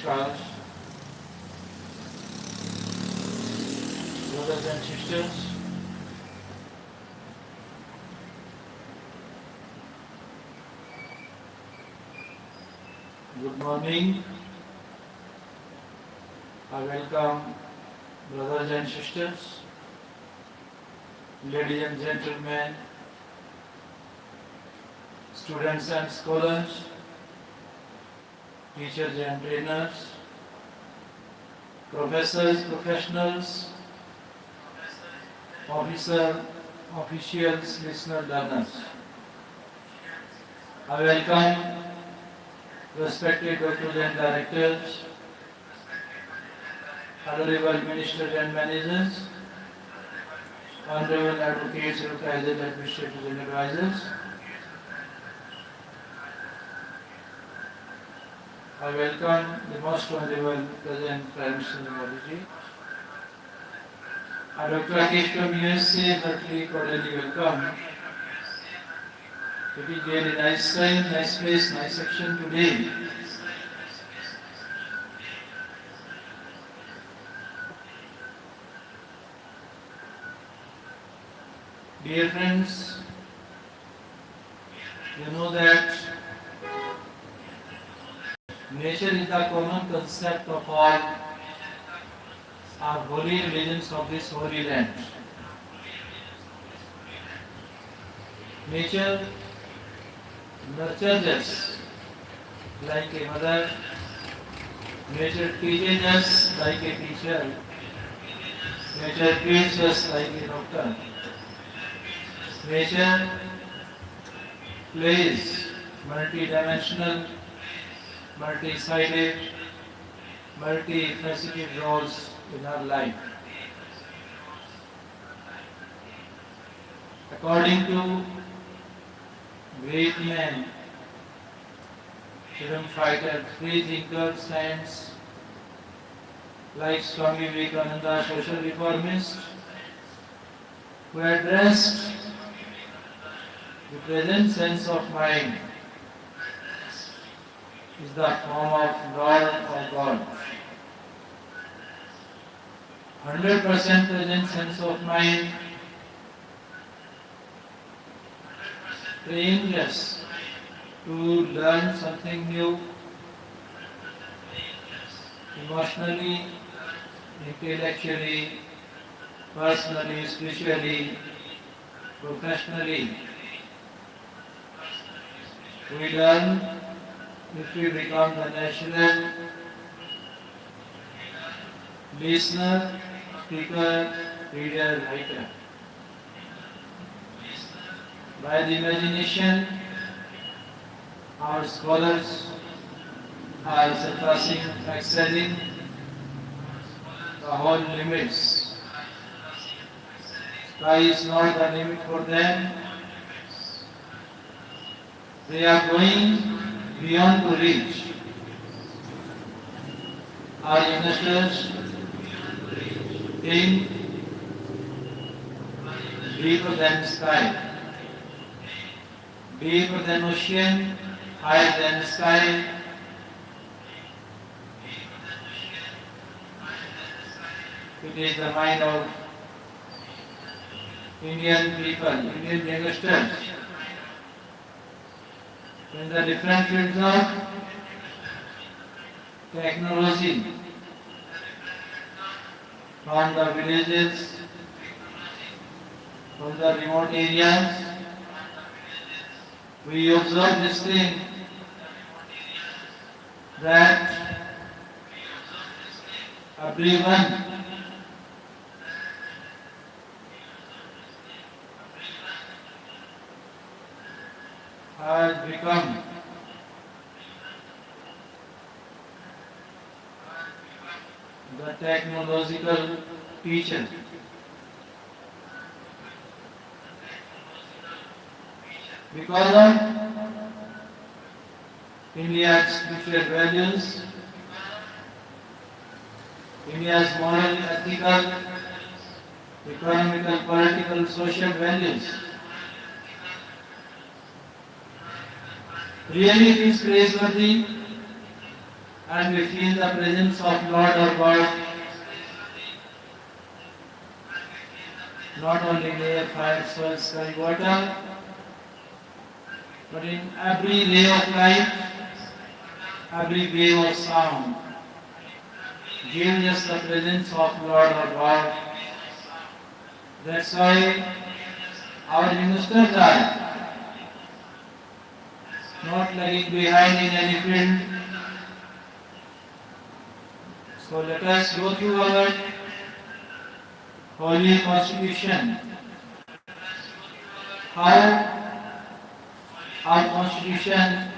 Namaskar, brothers and sisters. Good morning. I welcome brothers and sisters, ladies and gentlemen, students and scholars, teachers and trainers, professors, professionals, officials, listeners, learners. I welcome respected doctors and directors, honorable ministers and managers, honorable advocates, supervisors, administrators and advisors. I welcome the most honorable present Prime Minister Penology. Dr. Rakesh from USA, heartily cordially welcome. It is really nice time, nice place, nice section today. Dear friends, you know that nature is the common concept of all our holy religions of this holy land. Nature nurtures us like a mother. Nature teaches us like a teacher. Nature treats us like a doctor. Nature plays multi-dimensional, multi-sided, multi-faceted roles in our life. According to great men, freedom fighters, free thinkers, saints like Swami Vivekananda, social reformist, who addressed the present sense of mind is the form of Lord or God. 100% present sense of mind trains us to learn something new, emotionally, intellectually, personally, spiritually, professionally. We learn if we become the natural listener, speaker, reader, writer. By the imagination, our scholars are surpassing, excelling the whole limits. Sky is not the limit for them. They are going beyond to reach. Our youngsters think deeper than sky, deeper than ocean, higher than sky. It is the mind of Indian people, Indian youngsters. In the different fields of technology, from the villages, from the remote areas, we observe this thing that everyone has become the technological teacher. Because of India's spiritual values, India's moral, ethical, economical, political, social values. Really it is praiseworthy and we feel the presence of Lord or God, not only in air, fire, soil, sky, water, but in every ray of light, every wave of sound, gives us the presence of Lord or God. That's why our ministers are not lagging behind in any field. So let us go through our holy constitution. How our constitution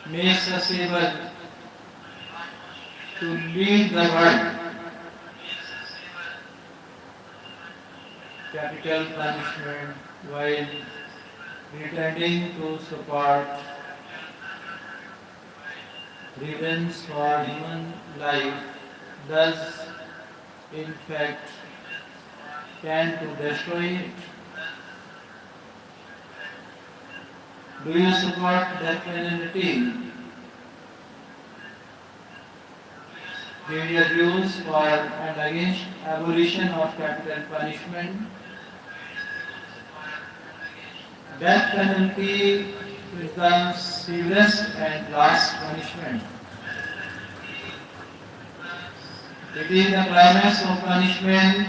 makes us able to lead the world. Capital punishment while pretending to support revenge for human life does in fact tend to destroy it. Do you support death penalty? Give your views for and against abolition of capital punishment. Death penalty is the severest and last punishment. It is the climax of punishment.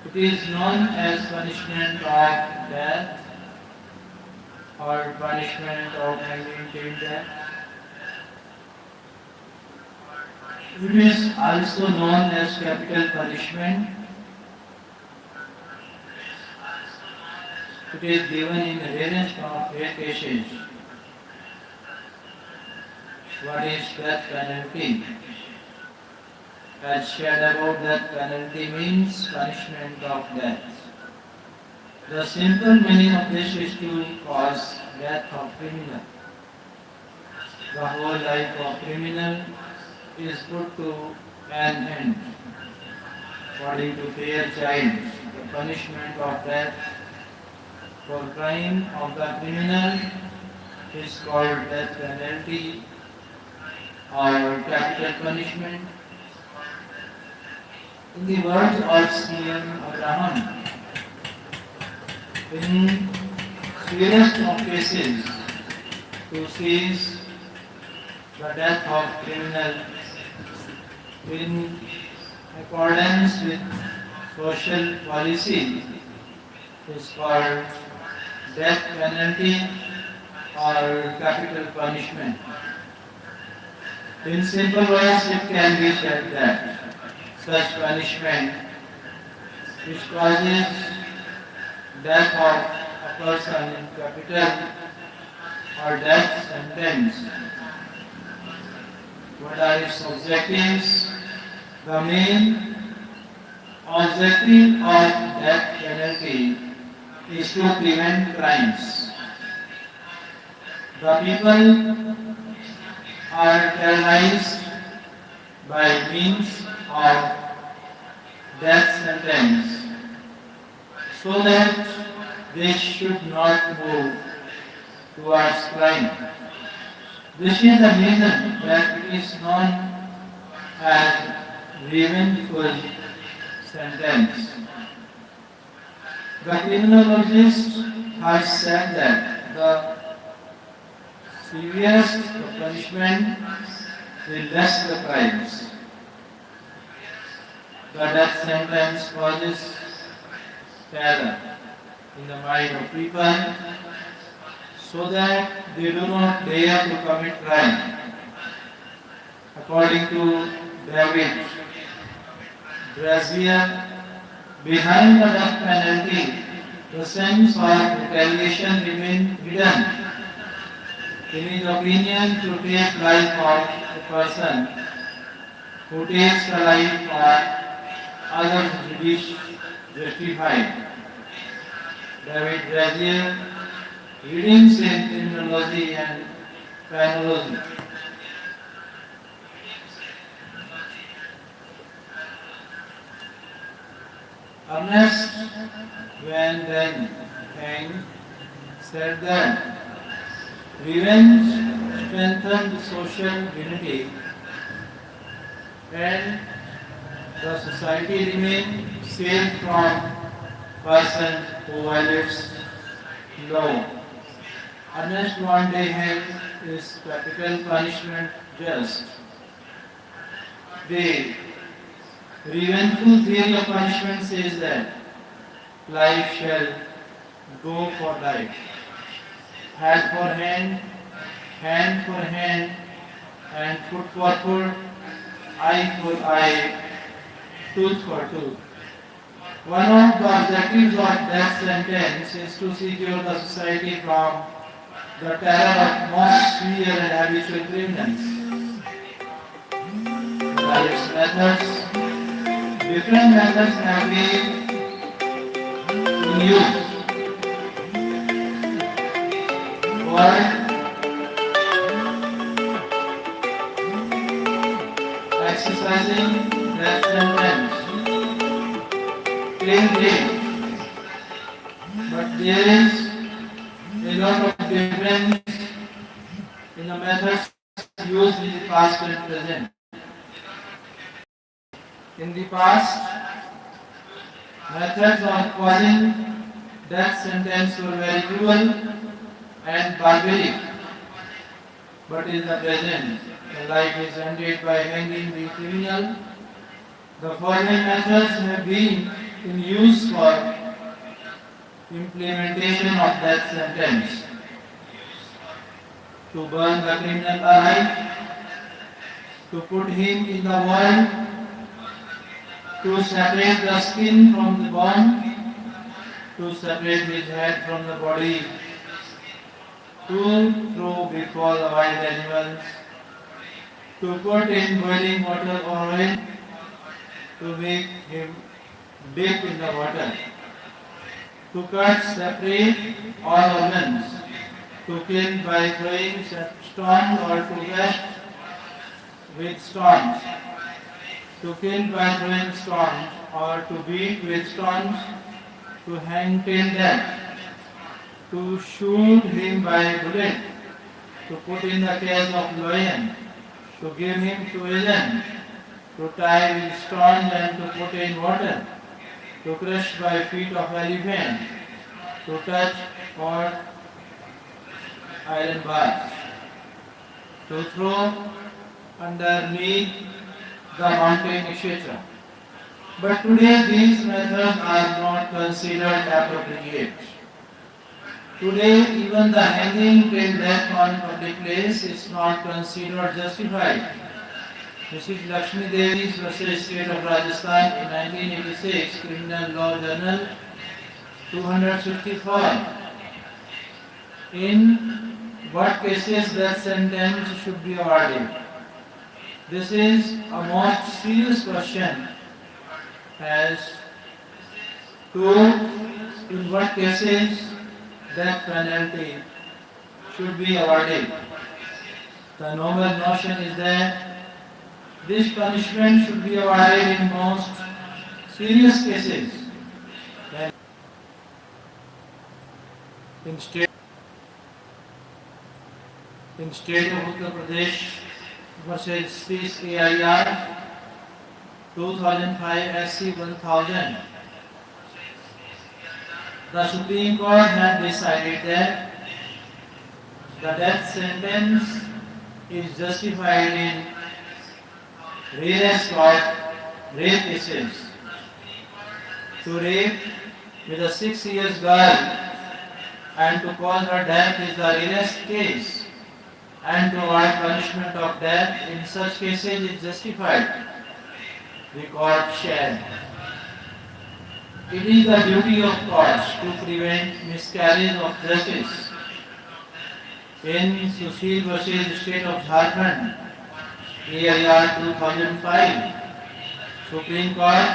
It is known as punishment of death or punishment of hanging till death. It is also known as capital punishment. It is given in rarest of rare cases. What is death penalty? As shared above, death penalty means punishment of death. The simple meaning of this is to cause death of criminal. The whole life of criminal is put to an end. According to Fairchild, the punishment of death for crime of the criminal is called death penalty or capital punishment. In the words of C.M. Abraham, in seriousness of cases, to seize the death of criminal in accordance with social policy is called death penalty or capital punishment. In simple words, it can be said that such punishment which causes death of a person in capital or death sentence. What are its objectives? The main objective of death penalty is to prevent crimes. The people are terrorized by means of death sentence so that they should not move towards crime. This is the reason that it is known as revengeful sentence. The criminologist has said that the severest the punishment, the less the crimes. The death sentence causes terror in the mind of people so that they do not dare to commit crime. According to David Brazier, behind the death penalty, the sense of retaliation remains hidden. In his opinion, to take life of a person who takes the life of others is justified. David Brazier, readings in Penology and Penology. Ernest Van Den Heng said that revenge strengthen the social unity and the society remain safe from person who violates law. Unless one day hell is capital punishment just. The revengeful theory of punishment says that life shall go for life, hand for hand for hand, and foot for foot, eye for eye, tooth for tooth. One of the objectives of death sentence is to secure the society from the terror of most severe and habitual criminals. By its methods, different methods have been in use for exercising death sentence till date. But there is a lot of difference in the methods used in the past and present. In the past, methods of causing death sentence were very cruel and barbaric. But in the present, the life is ended by hanging the criminal. The following methods have been in use for implementation of death sentence: to burn the criminal alive, to put him in the world, to separate the skin from the bone, to separate his head from the body, to throw before the wild animals, to put in boiling water or oil, to make him dip in the water, to cut, separate all organs, to kill by throwing stones or to wash with stones, to kill by throwing stones or to beat with stones, to hang till death, to shoot him by bullet, to put in the cage of lion, to give him poison, to tie with stones and to put in water, to crush by feet of elephant, to touch or iron bars, to throw underneath the mountain, etc. But today these methods are not considered appropriate. Today even the hanging till death on public place is not considered justified. Mrs. Lakshmi Devi's versus State of Rajasthan in 1986, Criminal Law Journal 254. In what cases death sentence should be awarded? This is a most serious question as to in what cases death penalty should be awarded. The noble notion is that this punishment should be awarded in most serious cases. In state of Uttar Pradesh versus CAIR 2005 SC 1000, the Supreme Court had decided that the death sentence is justified in rarest of rape cases. To rape with a 6 years girl and to cause her death is the rarest case, and to award punishment of death in such cases is justified. The court shall. It is the duty of courts to prevent miscarriage of justice. In Sushil versus State of Jharkhand, AIR 2005, Supreme Court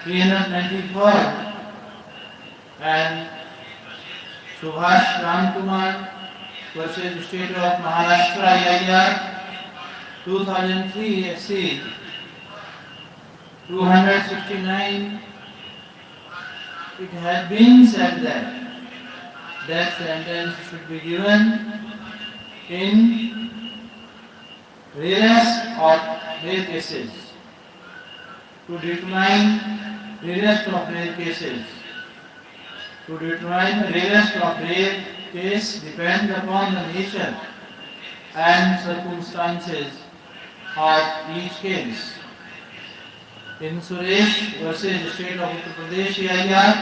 394, and Subhash Ramkumar versus State of Maharashtra, AIR 2003 SC 269, it has been said that death sentence should be given In rarest of rare cases, to determine rarest of rare cases, to determine rarest of rare case depends upon the nature and circumstances of each case. In Suresh versus State of Uttar Pradesh EIR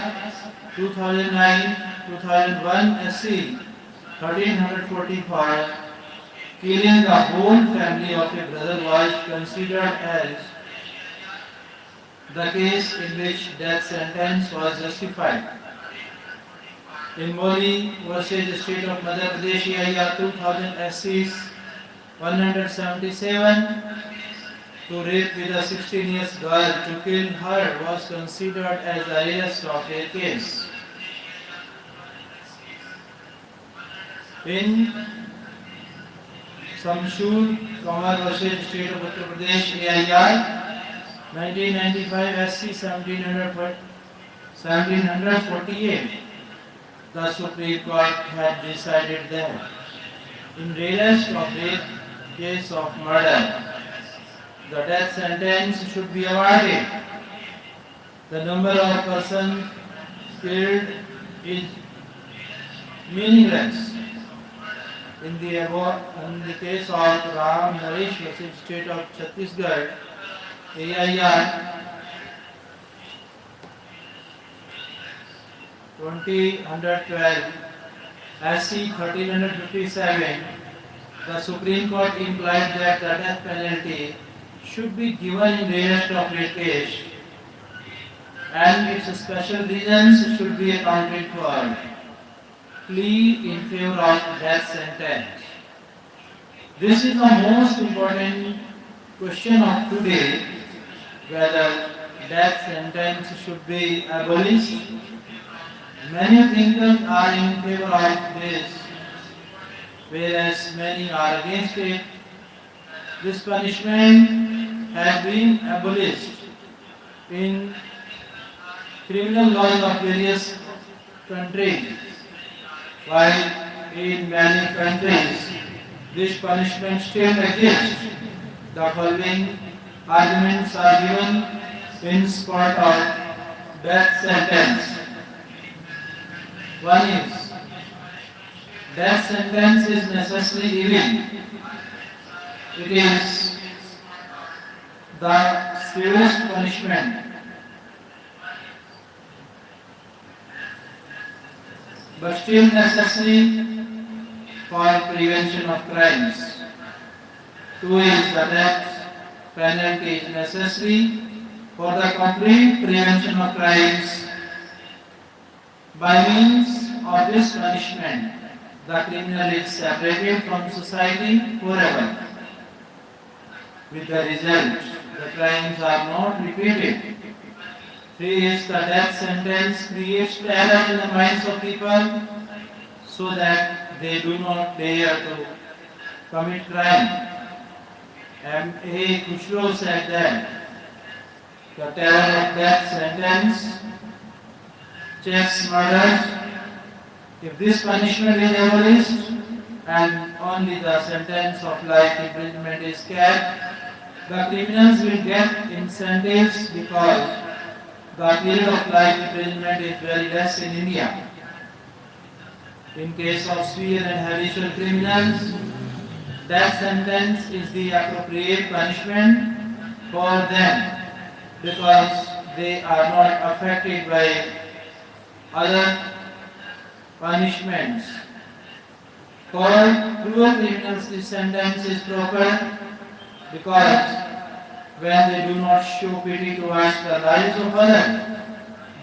2009-2001 SC 1344, killing the whole family of a brother was considered as the case in which death sentence was justified. In Moli versus State of Madhya Pradesh EIR 2000 SC 177, to rape with a 16 years girl to kill her was considered as the rarest of a case. In Samshur Kamar versus State of Uttar Pradesh EIR 1995 SC 1748, the Supreme Court had decided that in rarest of rare case of murder, the death sentence should be awarded. The number of persons killed is meaningless. In the case of Ram Naresh versus State of Chhattisgarh, AIR 2012 SC 1357, the Supreme Court implied that the death penalty should be given in rarest of rare case and its special reasons should be accounted for. Plea in favor of death sentence. This is the most important question of today, whether death sentence should be abolished. Many thinkers are in favor of this, whereas many are against it. This punishment has been abolished in criminal laws of various countries, while in many countries this punishment still exists. The following arguments are given in support of death sentence. One is, death sentence is necessarily evil. It is the severest punishment. But still necessary for prevention of crimes. Two is, the death penalty is necessary for the complete prevention of crimes. By means of this punishment, the criminal is separated from society forever. With the result, the crimes are not repeated. Three is, the death sentence creates terror in the minds of people so that they do not dare to commit crime. M.A. Khusro said that the terror of death sentence checks murders. If this punishment is abolished and only the sentence of life imprisonment is kept, the criminals will get incentives because the period of life imprisonment is very less in India. In case of severe and habitual criminals, death sentence is the appropriate punishment for them because they are not affected by other punishments. For cruel criminals, this sentence is proper because when they do not show pity towards the lives of others,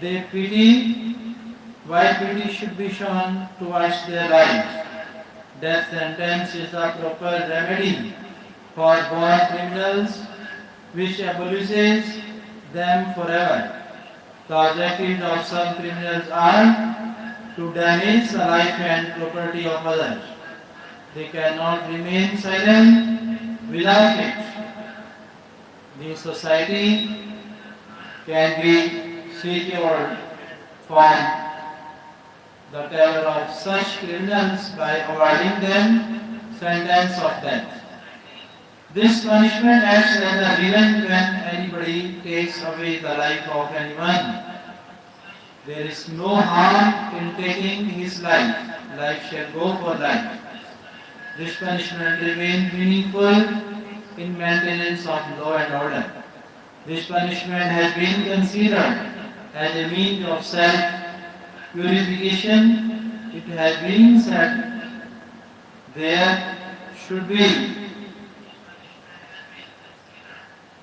they pity, while pity should be shown towards their lives. Death sentence is the proper remedy for born criminals, which abolishes them forever. The objectives of some criminals are to damage the life and property of others. They cannot remain silent without it. The society can be secured from the terror of such criminals by awarding them sentence of death. This punishment acts as a revenge when anybody takes away the life of anyone. There is no harm in taking his life. Life shall go for life. This punishment remains meaningful in maintenance of law and order. This punishment has been considered as a means of self-purification. It has been said there should be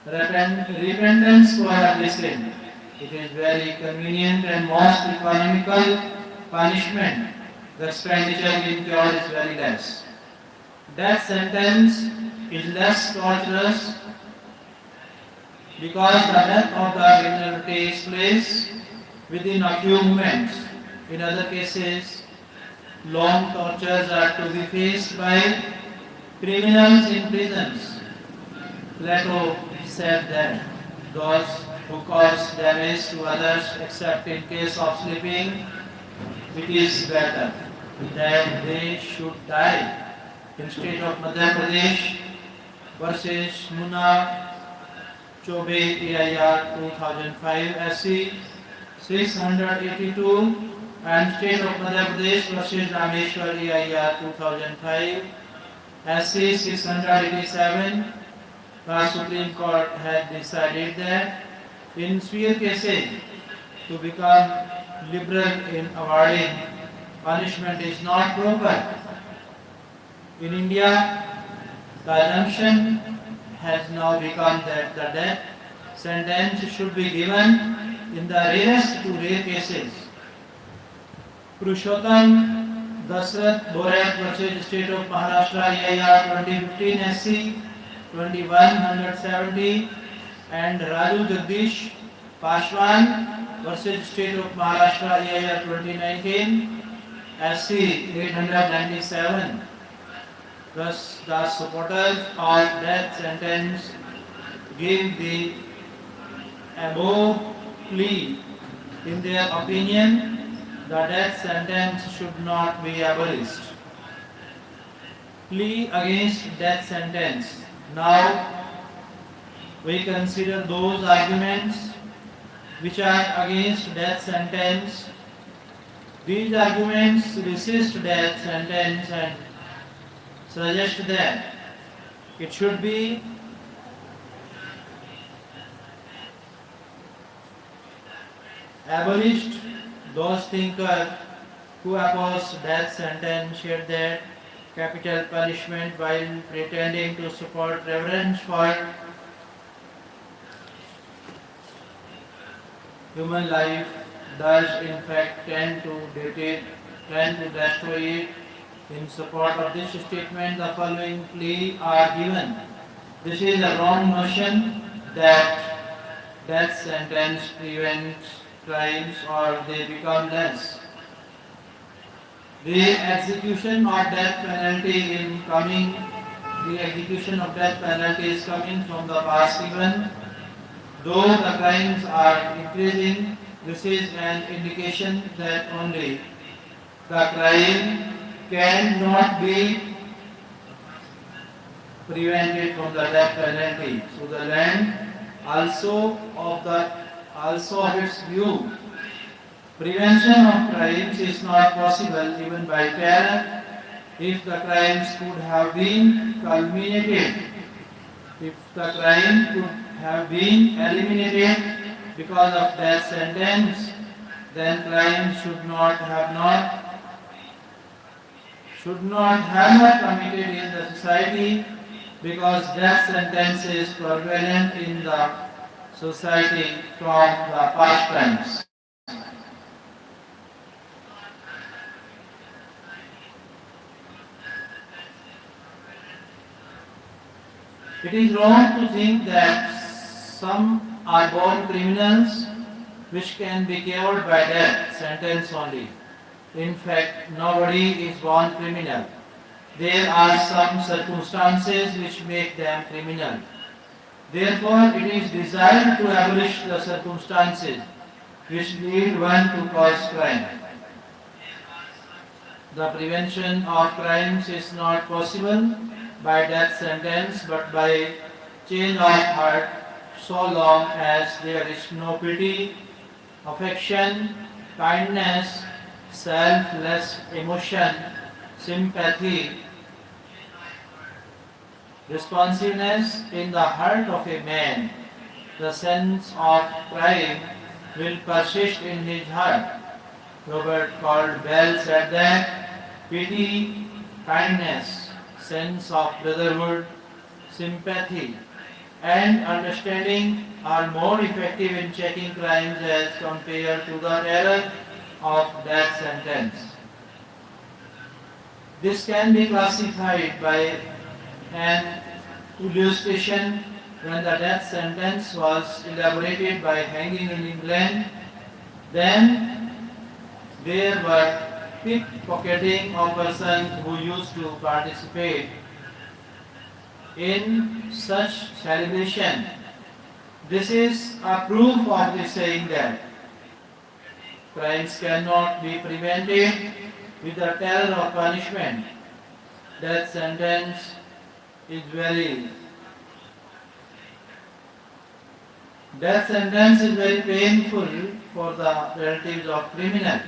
repentance for every sin. It is very convenient and most economical punishment. The expenditure incurred is very less. Death sentence is less torturous because the death of the criminal takes place within a few moments. In other cases, long tortures are to be faced by criminals in prisons. Plato said that those who cause damage to others, except in case of sleeping, it is better that they should die. In state of Madhya Pradesh versus Muna Chobe AIR 2005 SC 682 and state of Madhya Pradesh versus Rameshwar AIR 2005 SC 687, the Supreme Court had decided that in severe cases to become liberal in awarding punishment is not proper. In India, the assumption has now become that the death sentence should be given in the rarest to rare cases. Purushottam Dasrath Borat versus State of Maharashtra AIR 2015 SC 2170 and Raju Jagdish Pashwan versus State of Maharashtra AIR 2019 SC 897. Thus, the supporters of death sentence give the above plea. In their opinion, the death sentence should not be abolished. Plea against death sentence. Now, we consider those arguments which are against death sentence. These arguments resist death sentence and suggest that it should be abolished. Those thinkers who oppose death sentence said that capital punishment, while pretending to support reverence for human life, does in fact tend to destroy it. In support of this statement, the following plea are given. This is a wrong notion that death sentence prevents crimes or they become less. The execution of death penalty is coming from the past even. Though the crimes are increasing, this is an indication that only the crime cannot be prevented from the death penalty. So the land also of its view, prevention of crimes is not possible even by terror. If the crimes could have been culminated, if the crime could have been eliminated because of death sentence, then crime should not have committed in the society, because death sentence is prevalent in the society from the past times. It is wrong to think that some are born criminals which can be cured by death sentence only. In fact, nobody is born criminal. There are some circumstances which make them criminal. Therefore, it is desired to abolish the circumstances which lead one to cause crime. The prevention of crimes is not possible by death sentence but by change of heart so long as there is no pity, affection, kindness, selfless emotion, sympathy, responsiveness in the heart of a man. The sense of crime will persist in his heart. Robert called Bell said that pity, kindness, sense of brotherhood, sympathy, and understanding are more effective in checking crimes as compared to the terror of death sentence. This can be classified by an illustration when the death sentence was elaborated by hanging in England. Then there were pickpocketing of persons who used to participate in such celebration. This is a proof of the saying that crimes cannot be prevented with the terror of punishment. Death sentence is very painful for the relatives of criminal.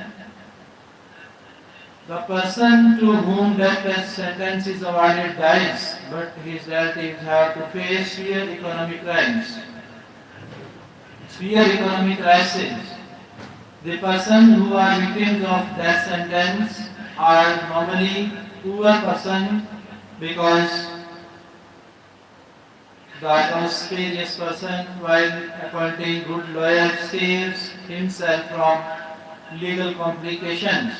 The person to whom death sentence is awarded dies, but his relatives have to face severe economic crisis. The persons who are victims of death sentence are normally poor persons because the auspicious person, while appointing good lawyer, saves himself from legal complications.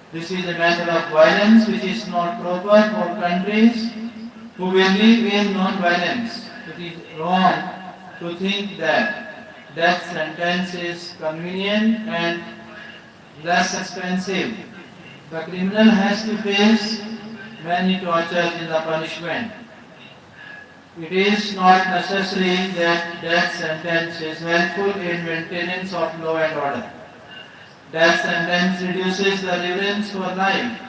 This is a matter of violence which is not proper for countries who believe in non-violence. It is wrong to think that death sentence is convenient and less expensive. The criminal has to face many tortures in the punishment. It is not necessary that death sentence is helpful in maintenance of law and order. Death sentence reduces the reverence for life.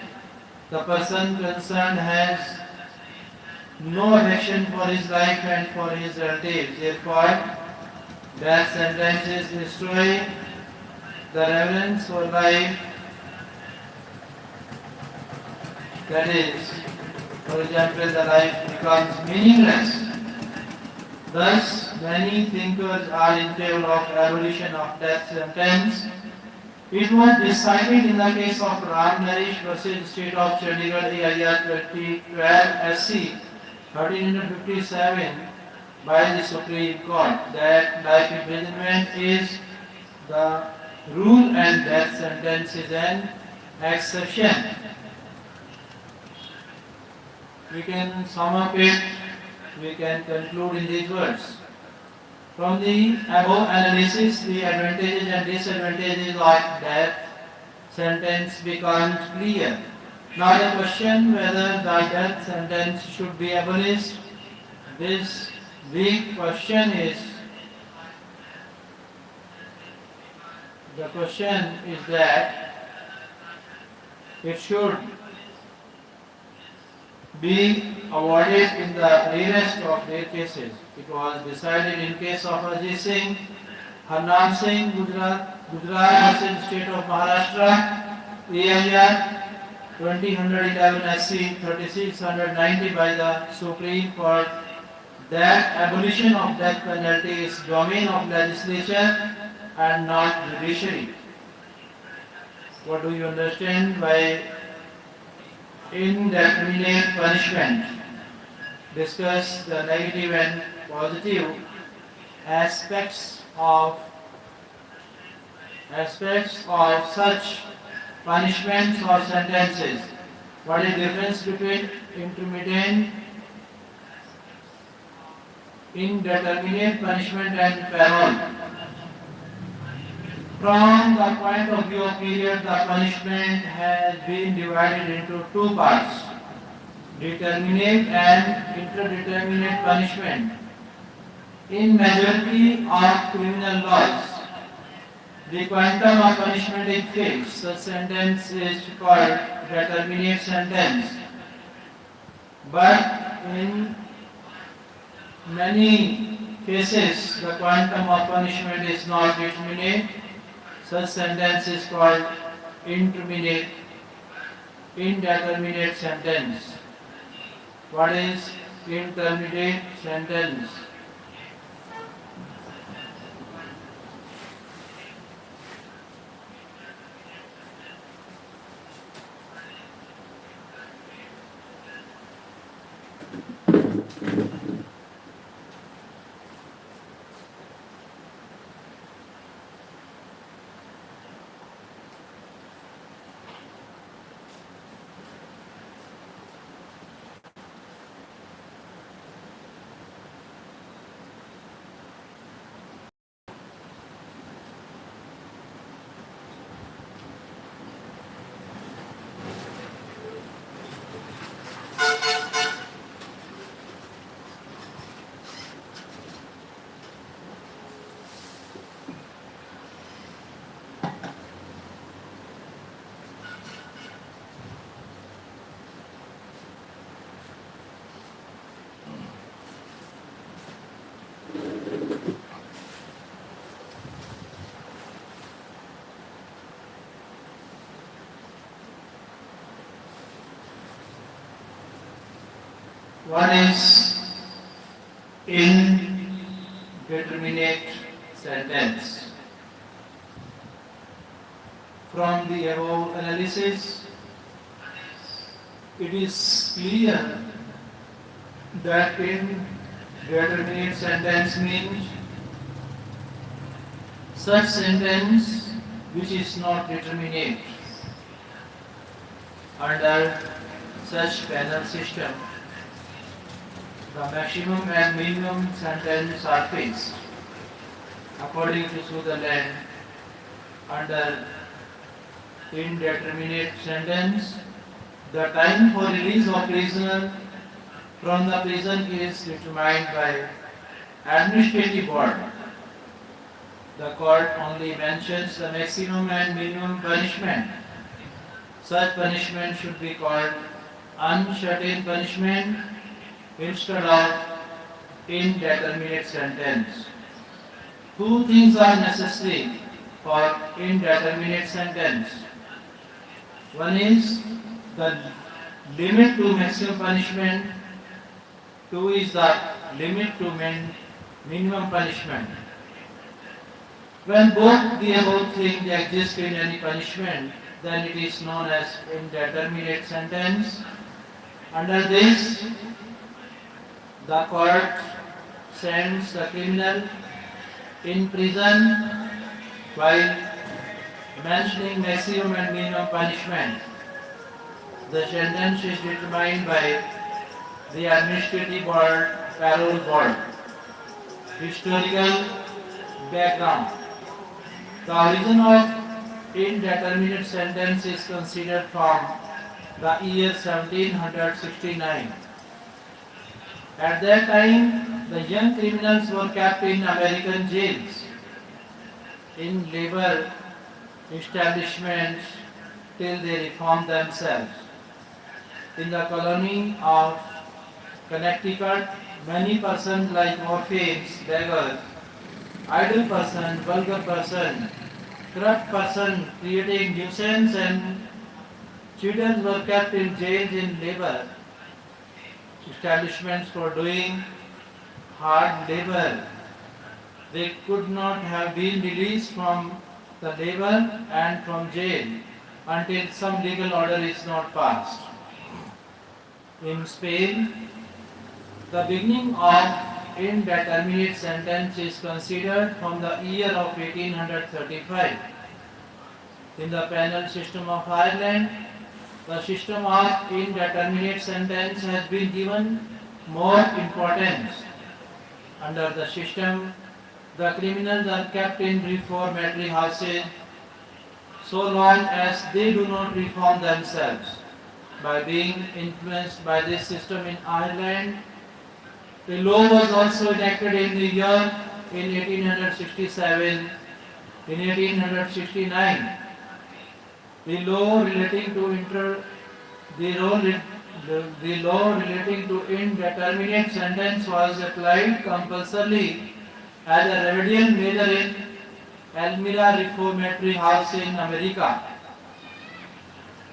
The person concerned has no affection for his life and for his relatives. Therefore, death sentences destroy the reverence for life. That is, for example, the life becomes meaningless. Thus, many thinkers are in favor of abolition of death sentence. It was decided in the case of Ram Naresh versus State of Chandigarh AIR 2012 SC 1357 by the Supreme Court that life imprisonment is the rule and death sentence is an exception. We can sum up it, we can conclude in these words. From the above analysis, the advantages and disadvantages of death sentence becomes clear. Now the question whether the death sentence should be abolished, this big question is that it should be awarded in the rarest of their cases. It was decided in case of Ajit Singh, Harnam Singh, Gujarat versus State of Maharashtra, AIR 2011 SC 3690 by the Supreme Court that abolition of death penalty is domain of legislature and not judiciary. What do you understand by indeterminate punishment? Discuss the negative and positive aspects of such punishments or sentences. What is the difference between indeterminate punishment and parole? From the point of view of period, the punishment has been divided into two parts: determinate and indeterminate punishment. In majority of criminal laws, The quantum of punishment is fixed. Such sentence is called determinate sentence. But in many cases, the quantum of punishment is not determinate. Such sentence is called indeterminate sentence. What is indeterminate sentence? What is indeterminate sentence? From the above analysis, it is clear that indeterminate sentence means such sentence which is not determinate. Under such penal system, the maximum and minimum sentence are fixed. According to Sutherland, under indeterminate sentence, the time for release of prisoner from the prison is determined by administrative board. The court only mentions the maximum and minimum punishment. Such punishment should be called uncertain punishment instead of indeterminate sentence. Two things are necessary for indeterminate sentence. One is the limit to maximum punishment. Two is the limit to minimum punishment. When both the above things exist in any punishment, then it is known as indeterminate sentence. Under this, the court sends the criminal in prison while mentioning maximum and minimum punishment. The sentence is determined by the administrative board, parole board. Historical background. The origin of indeterminate sentence is considered from the year 1769. At that time, the young criminals were kept in American jails, in labor establishments till they reformed themselves. In the colony of Connecticut, many persons like orphans, beggars, idle person, vulgar person, corrupt person creating nuisance and children were kept in jails in labor establishments for doing hard labor. They could not have been released from the labor and from jail until some legal order is not passed. In Spain, the beginning of indeterminate sentence is considered from the year of 1835. In the penal system of Ireland, the system of indeterminate sentence has been given more importance. Under the system, the criminals are kept in reformatory houses so long as they do not reform themselves. By being influenced by this system in Ireland, a law was also enacted in New York in 1867 In 1869, the law relating to the law relating to indeterminate sentence was applied compulsorily as a remedial measure in Elmira Reformatory House in America.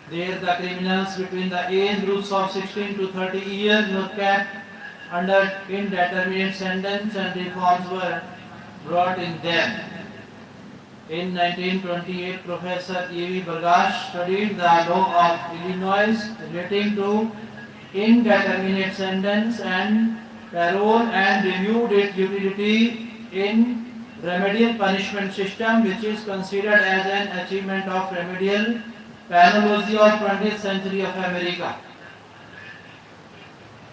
There, the criminals between the age groups of 16 to 30 years were kept under indeterminate sentence and reforms were brought in them. In 1928, Professor E.V. Bargash studied the law of Illinois relating to indeterminate sentence and parole and reviewed its utility in remedial punishment system, which is considered as an achievement of remedial Penology of 20th century of America.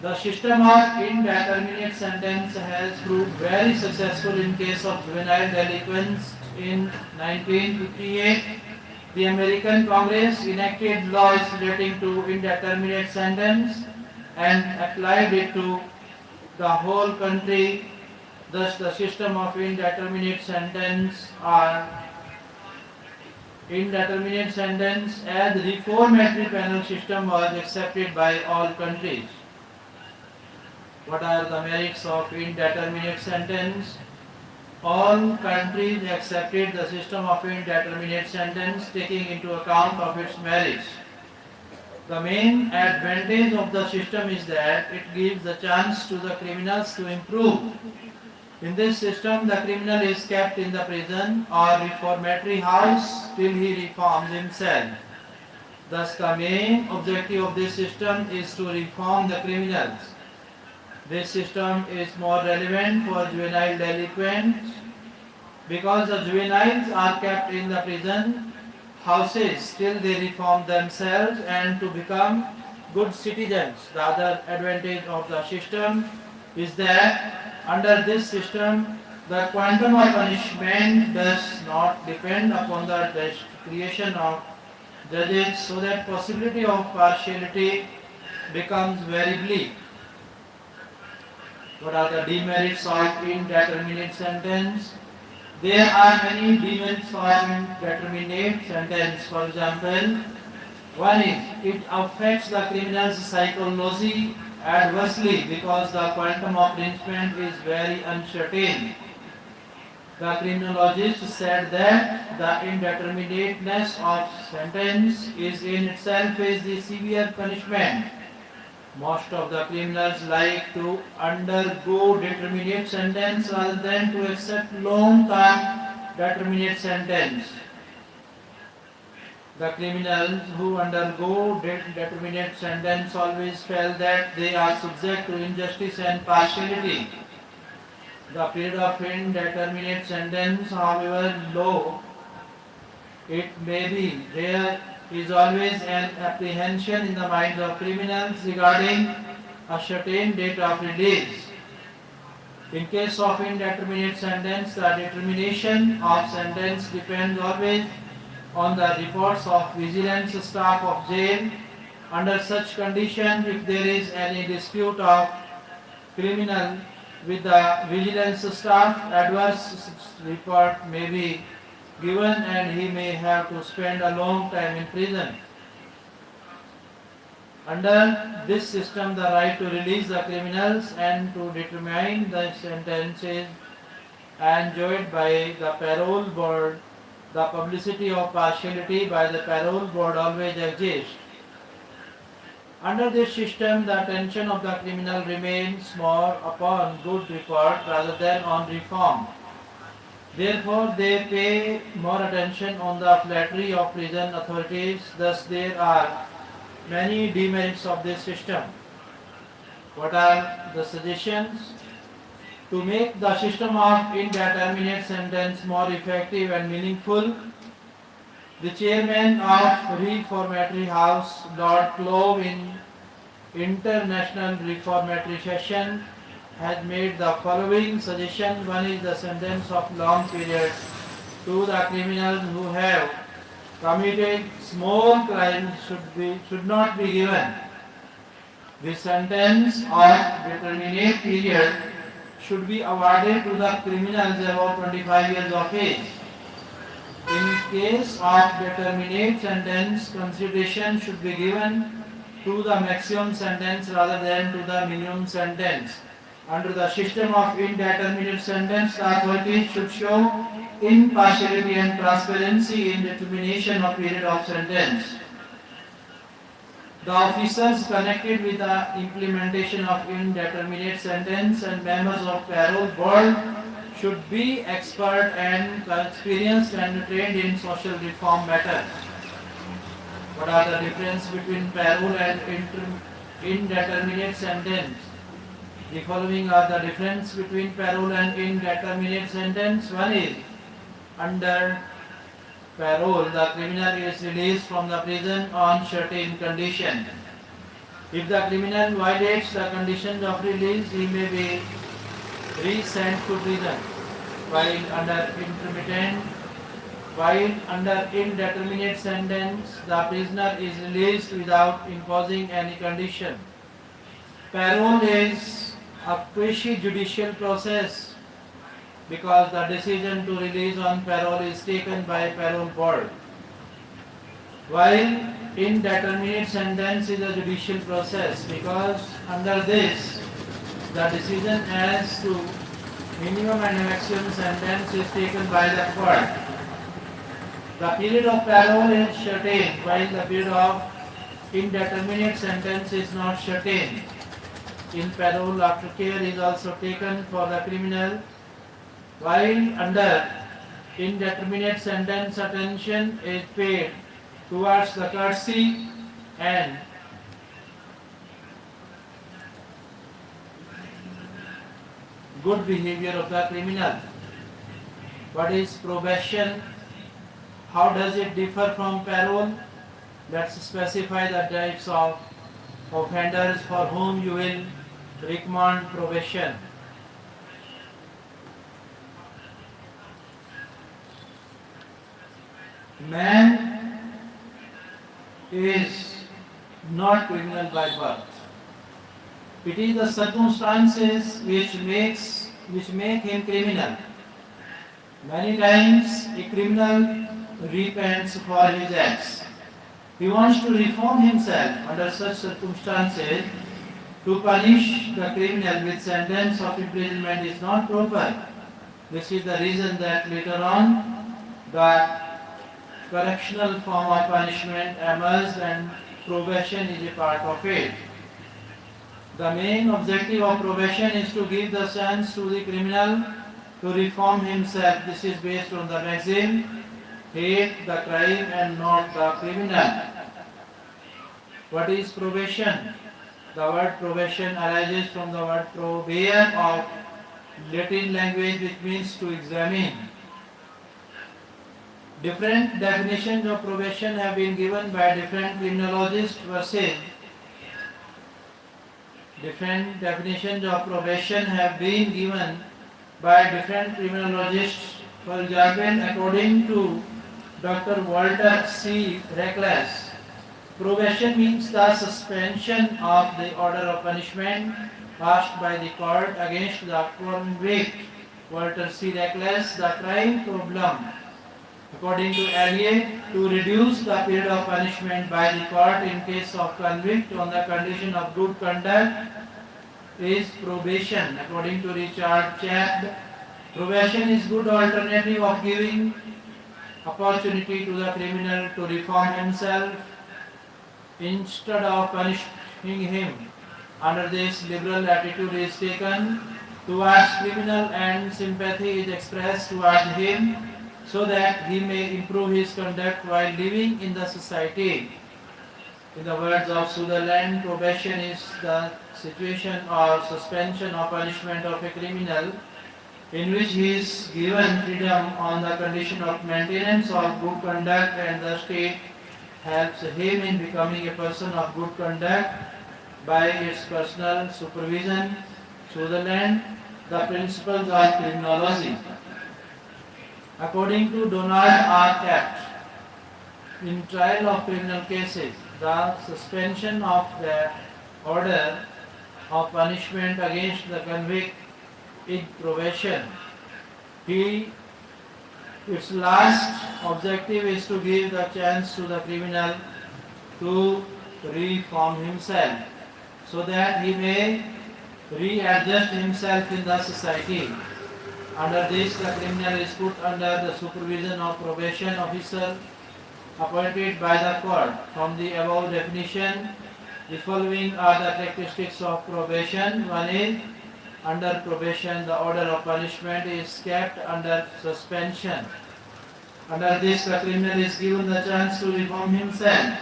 The system of indeterminate sentence has proved very successful in case of juvenile delinquents. In 1958, the American Congress enacted laws relating to indeterminate sentence and applied it to the whole country. Thus, the system of indeterminate sentence as reformatory penal system was accepted by all countries. What are the merits of indeterminate sentence? All countries accepted the system of indeterminate sentence taking into account of its merits. The main advantage of the system is that it gives the chance to the criminals to improve. In this system, the criminal is kept in the prison or reformatory house till he reforms himself. Thus, the main objective of this system is to reform the criminals. This system is more relevant for juvenile delinquents because the juveniles are kept in the prison houses till they reform themselves and to become good citizens. The other advantage of the system is that under this system, the quantum of punishment does not depend upon the discretion of judges, so that possibility of partiality becomes very bleak. What are the demerits of indeterminate sentence? There are many demerits of indeterminate sentence. For example, one is it affects the criminal's psychology adversely because the quantum of punishment is very uncertain. The criminologist said that the indeterminateness of sentence is in itself is the severe punishment. Most of the criminals like to undergo determinate sentence rather than to accept long-term determinate sentence. The criminals who undergo determinate sentence always feel that they are subject to injustice and partiality. The period of indeterminate sentence, however low it may be, there is always an apprehension in the minds of criminals regarding a certain date of release. In case of indeterminate sentence, the determination of sentence depends always on the reports of vigilance staff of jail. Under such condition, if there is any dispute of criminal with the vigilance staff, adverse report may be given and he may have to spend a long time in prison. Under this system, the right to release the criminals and to determine the sentence is enjoyed by the parole board. The publicity of partiality by the parole board always exists. Under this system, the attention of the criminal remains more upon good report rather than on reform. Therefore, they pay more attention on the flattery of prison authorities. Thus, there are many demerits of this system. What are the suggestions? To make the system of indeterminate sentence more effective and meaningful, the chairman of Reformatory House, Lord Clove, in International Reformatory Session, has made the following suggestion. One is the sentence of long period to the criminals who have committed small crimes should not be given. The sentence of determinate period should be awarded to the criminals above 25 years of age. In case of determinate sentence, consideration should be given to the maximum sentence rather than to the minimum sentence. Under the system of indeterminate sentence, the authorities should show impartiality and transparency in determination of period of sentence. The officers connected with the implementation of indeterminate sentence and members of parole board should be expert and experienced and trained in social reform matters. What are the difference between parole and indeterminate sentence? The following are the difference between parole and indeterminate sentence. One is, under parole, the criminal is released from the prison on certain conditions. If the criminal violates the conditions of release, he may be re-sent to prison. While under indeterminate sentence, the prisoner is released without imposing any condition. Parole is a quasi-judicial process because the decision to release on parole is taken by parole board. While indeterminate sentence is a judicial process because under this the decision as to minimum and maximum sentence is taken by the court. The period of parole is certain while the period of indeterminate sentence is not certain. In parole, aftercare is also taken for the criminal, while under indeterminate sentence attention is paid towards the courtesy and good behavior of the criminal. What is probation? How does it differ from parole? Let's specify the types of offenders for whom you will recommend probation. Man is not criminal by birth. It is the circumstances which make him criminal. Many times a criminal repents for his acts. He wants to reform himself. Under such circumstances, to punish the criminal with sentence of imprisonment is not proper. This is the reason that later on the correctional form of punishment emerged and probation is a part of it. The main objective of probation is to give the chance to the criminal to reform himself. This is based on the maxim, hate the crime and not the criminal. What is probation? The word probation arises from the word probare of Latin language, which means to examine. Different definitions of probation have been given by different criminologists versus different definitions of probation have been given by different criminologists. For example, according to Dr. Walter C. Reckless, probation means the suspension of the order of punishment passed by the court against the convict. Walter C. Reckless, the crime problem. According to Elliot, to reduce the period of punishment by the court in case of convict on the condition of good conduct is probation. According to Richard Chadd, probation is good alternative of giving opportunity to the criminal to reform himself instead of punishing him. Under this, liberal attitude is taken towards criminal and sympathy is expressed towards him so that he may improve his conduct while living in the society. In the words of Sutherland, probation is the situation or suspension of punishment of a criminal in which he is given freedom on the condition of maintenance of good conduct and the state helps him in becoming a person of good conduct by its personal supervision. Sutherland, the principles of criminology. According to Donald R. Catt, in trial of criminal cases, the suspension of the order of punishment against the convict is probation. He Its last objective is to give the chance to the criminal to reform himself so that he may readjust himself in the society. Under this, the criminal is put under the supervision of probation officer appointed by the court. From the above definition, the following are the characteristics of probation. One is, under probation, the order of punishment is kept under suspension. Under this, the criminal is given the chance to reform himself.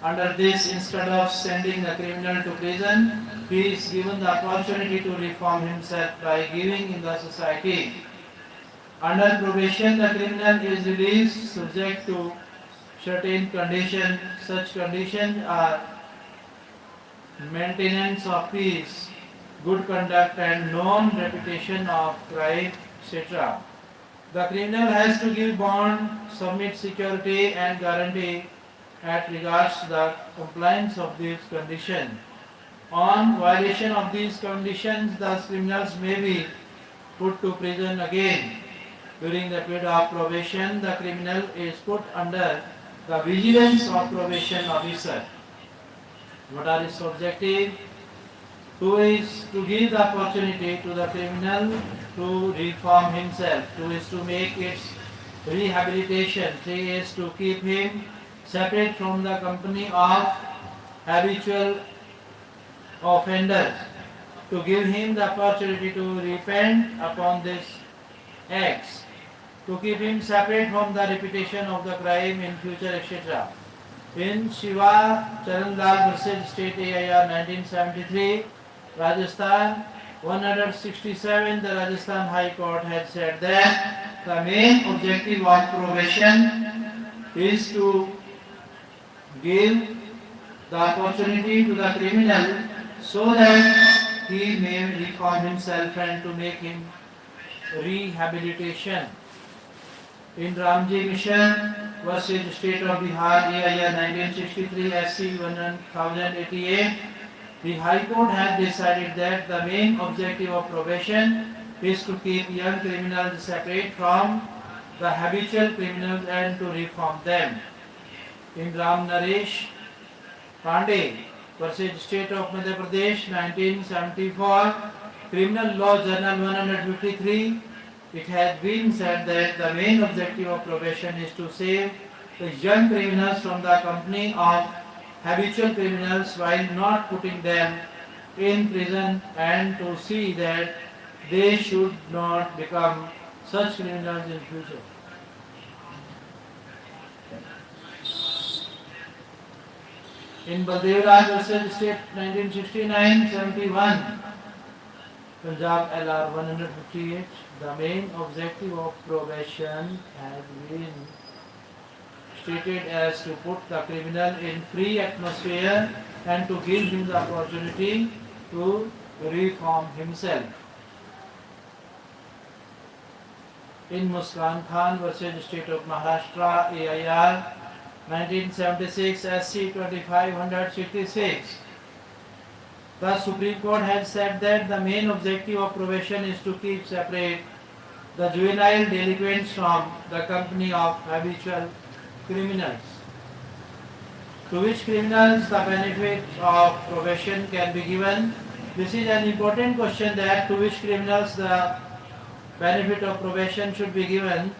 Under this, instead of sending the criminal to prison, he is given the opportunity to reform himself by giving in the society. Under probation, the criminal is released subject to certain conditions. Such conditions are maintenance of peace, good conduct and non-repetition of crime, etc. The criminal has to give bond, submit security and guarantee as regards the compliance of these conditions. On violation of these conditions, the criminals may be put to prison again. During the period of probation, the criminal is put under the vigilance of probation officer. What are its objectives? Two is to give the opportunity to the criminal to reform himself. Two is to make its rehabilitation. Three is to keep him separate from the company of habitual offenders. To give him the opportunity to repent upon this acts. To keep him separate from the repetition of the crime in future, etc. In Shiva Charanlal versus State AIR 1973, Rajasthan 167, the Rajasthan High Court had said that the main objective of probation is to give the opportunity to the criminal so that he may reform himself and to make him rehabilitation. In Ramji Mission versus State of Bihar AIR 1963 SC 1088, the High Court has decided that the main objective of probation is to keep young criminals separate from the habitual criminals and to reform them. In Ram Naresh Pandey versus State of Madhya Pradesh 1974, Criminal Law Journal 153, it has been said that the main objective of probation is to save the young criminals from the company of habitual criminals while not putting them in prison and to see that they should not become such criminals in future. In Baldevraj versus State 1969-71, Punjab LR 158, the main objective of probation has been stated as to put the criminal in free atmosphere and to give him the opportunity to reform himself. In Muskan Khan versus State of Maharashtra AIR 1976 SC 2566, the Supreme Court has said that the main objective of probation is to keep separate the juvenile delinquents from the company of habitual criminals. To which criminals the benefit of probation can be given? This is an important question, that to which criminals the benefit of probation should be given.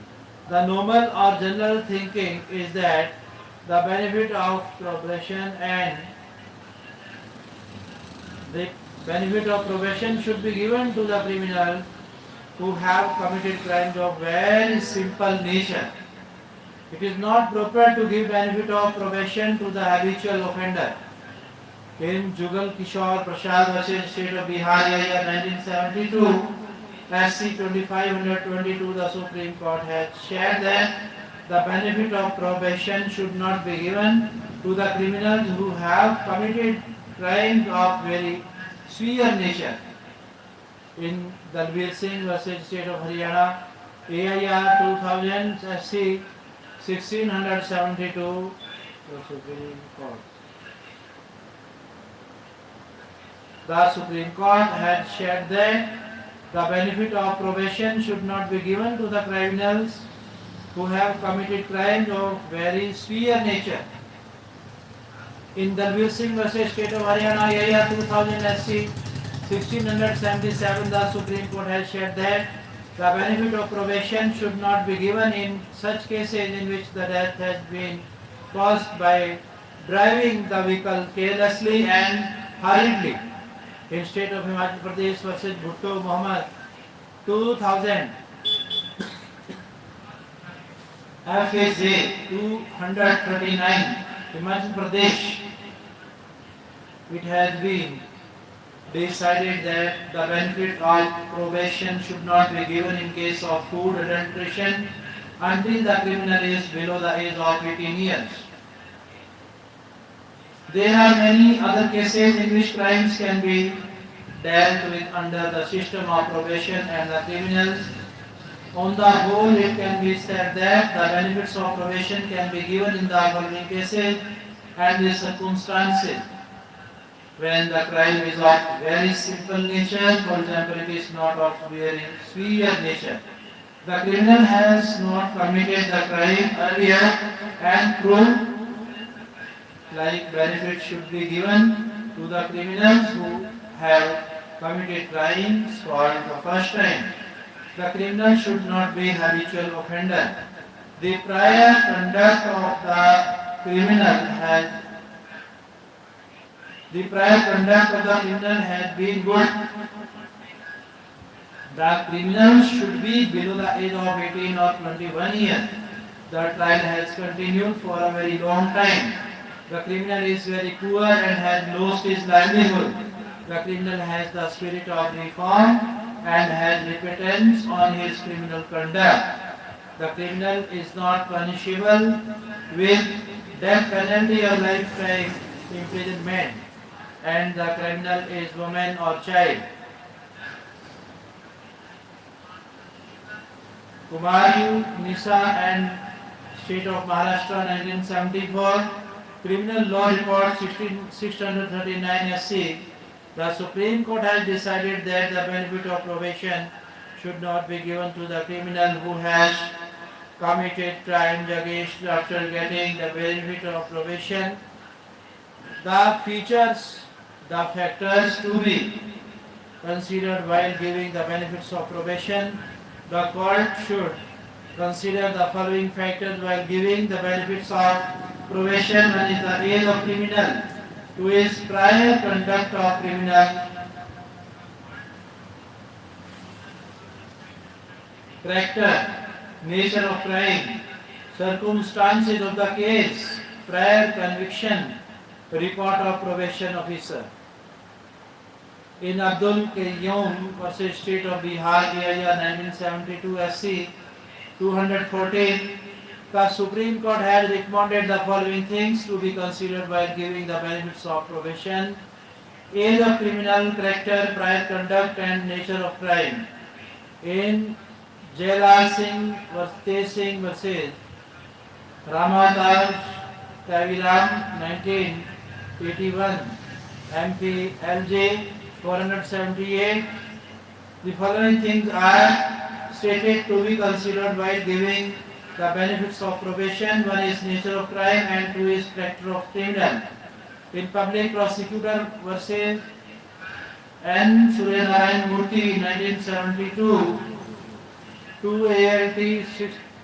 The normal or general thinking is that the benefit of probation should be given to the criminals who have committed crimes of very simple nature. It is not proper to give benefit of probation to the habitual offender. In Jugal Kishore Prasad versus State of Bihar year 1972, SC 2522, the Supreme Court has said that the benefit of probation should not be given to the criminals who have committed crimes of very severe nature. In Dalbir Singh versus State of Haryana, AIR 2000 SC 1672, the Supreme Court. The Supreme Court had said that the benefit of probation should not be given to the criminals who have committed crimes of very severe nature. In Dalbir Singh versus State of Haryana, year 2000 SC 1677, the Supreme Court has said that the benefit of probation should not be given in such cases in which the death has been caused by driving the vehicle carelessly and hurriedly. In State of Himachal Pradesh versus Bhutto Muhammad 2000 FAJ 239, Himachal Pradesh, it has been decided that the benefit of probation should not be given in case of food adulteration until the criminal is below the age of 18 years. There are many other cases in which crimes can be dealt with under the system of probation and the criminals. On the whole, it can be said that the benefits of probation can be given in the following cases and the circumstances. When the crime is of very simple nature, for example, it is not of very severe nature. The criminal has not committed the crime earlier and proved like benefit should be given to the criminals who have committed crimes for the first time. The criminal should not be habitual offender. The prior conduct of the criminal has been good. The criminal should be below the age of 18 or 21 years. The trial has continued for a very long time. The criminal is very poor and has lost his livelihood. The criminal has the spirit of reform and has repentance on his criminal conduct. The criminal is not punishable with death penalty or lifetime imprisonment, and the criminal is woman or child. Kumari, Nisa and State of Maharashtra 1974, Criminal Law Report 639 SC. The Supreme Court has decided that the benefit of probation should not be given to the criminal who has committed crimes against after getting the benefit of probation. The features, the factors to be considered while giving the benefits of probation. The court should consider the following factors while giving the benefits of probation. One is the age of criminal, two is prior conduct of criminal, character, nature of crime, circumstances of the case, prior conviction, report of probation officer. In Abdul Qayyum versus State of Bihar, year 1972 SC 214, the Supreme Court has recommended the following things to be considered while giving the benefits of probation: age of criminal, character, prior conduct and nature of crime. In Jailar Singh versus Ramadas Kaviram 1981 MPLJ 478, the following things are stated to be considered while giving the benefits of probation. One is nature of crime and two is character of criminal. In Public Prosecutor versus N. Suryanarayan Murthy 1972 2 ALT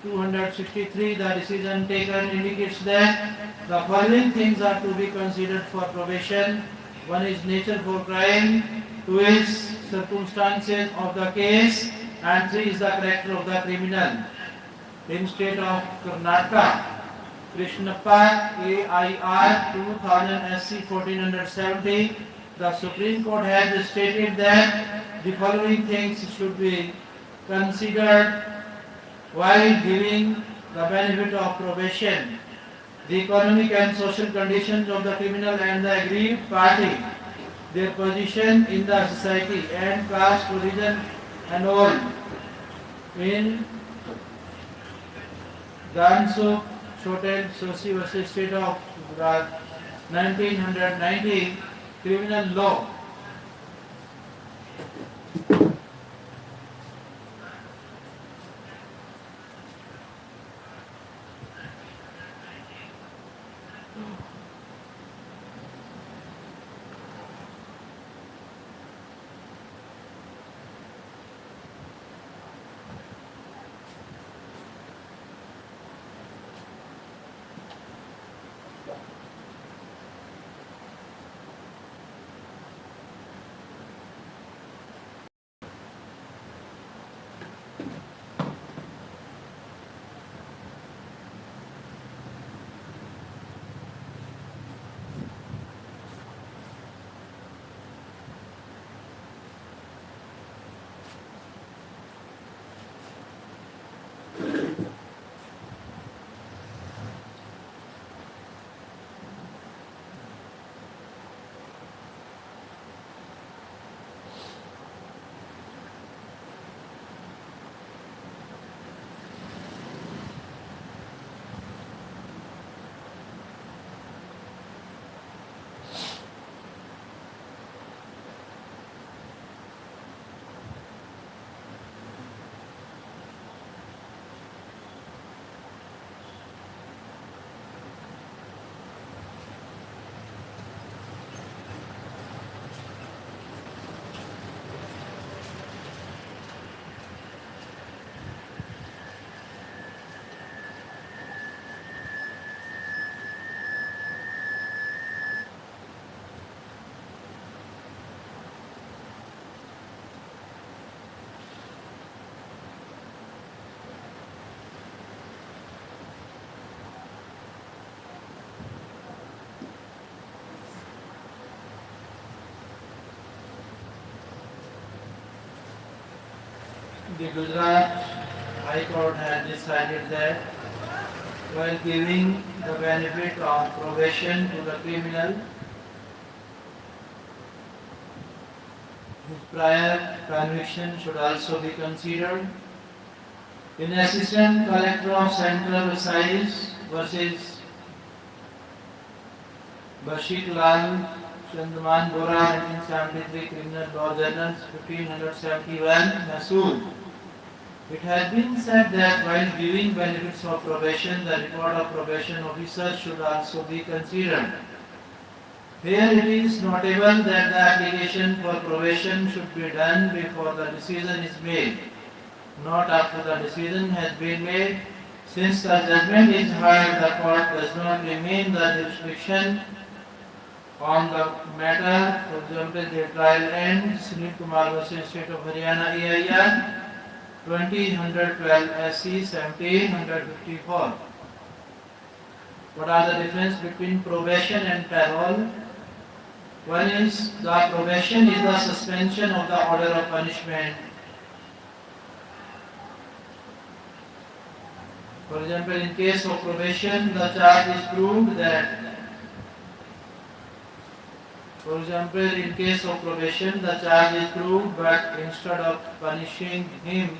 263, the decision taken indicates that the following things are to be considered for probation. One is nature for crime, two is circumstances of the case, and three is the character of the criminal. In State of Karnataka, Krishnappa AIR 2000 SC 1470, the Supreme Court has stated that the following things should be considered while giving the benefit of probation: the economic and social conditions of the criminal and the aggrieved party, their position in the society and caste, religion and all. In Gansu Chotel Sosi versus State of Gujarat 1990, criminal law. The Gujarat High Court has decided that while giving the benefit of probation to the criminal, his prior conviction should also be considered. In Assistant Collector of Central Excise versus Bashik Lal Chandraman Bora 1973 Criminal Law Journals 1571 Masood. It has been said that while giving benefits of probation, the report of probation officer should also be considered. Here it is notable that the application for probation should be done before the decision is made, not after the decision has been made. Since the judgment is heard, the court does not remain the jurisdiction on the matter. For example, the trial ends, Sunil Kumar vs. State of Haryana EIR 2012 SC 1754. What are the difference between probation and parole? One is the probation is the suspension of the order of punishment. For example, in case of probation, the charge is proved that. For example, in case of probation, the charge is proved, but instead of punishing him,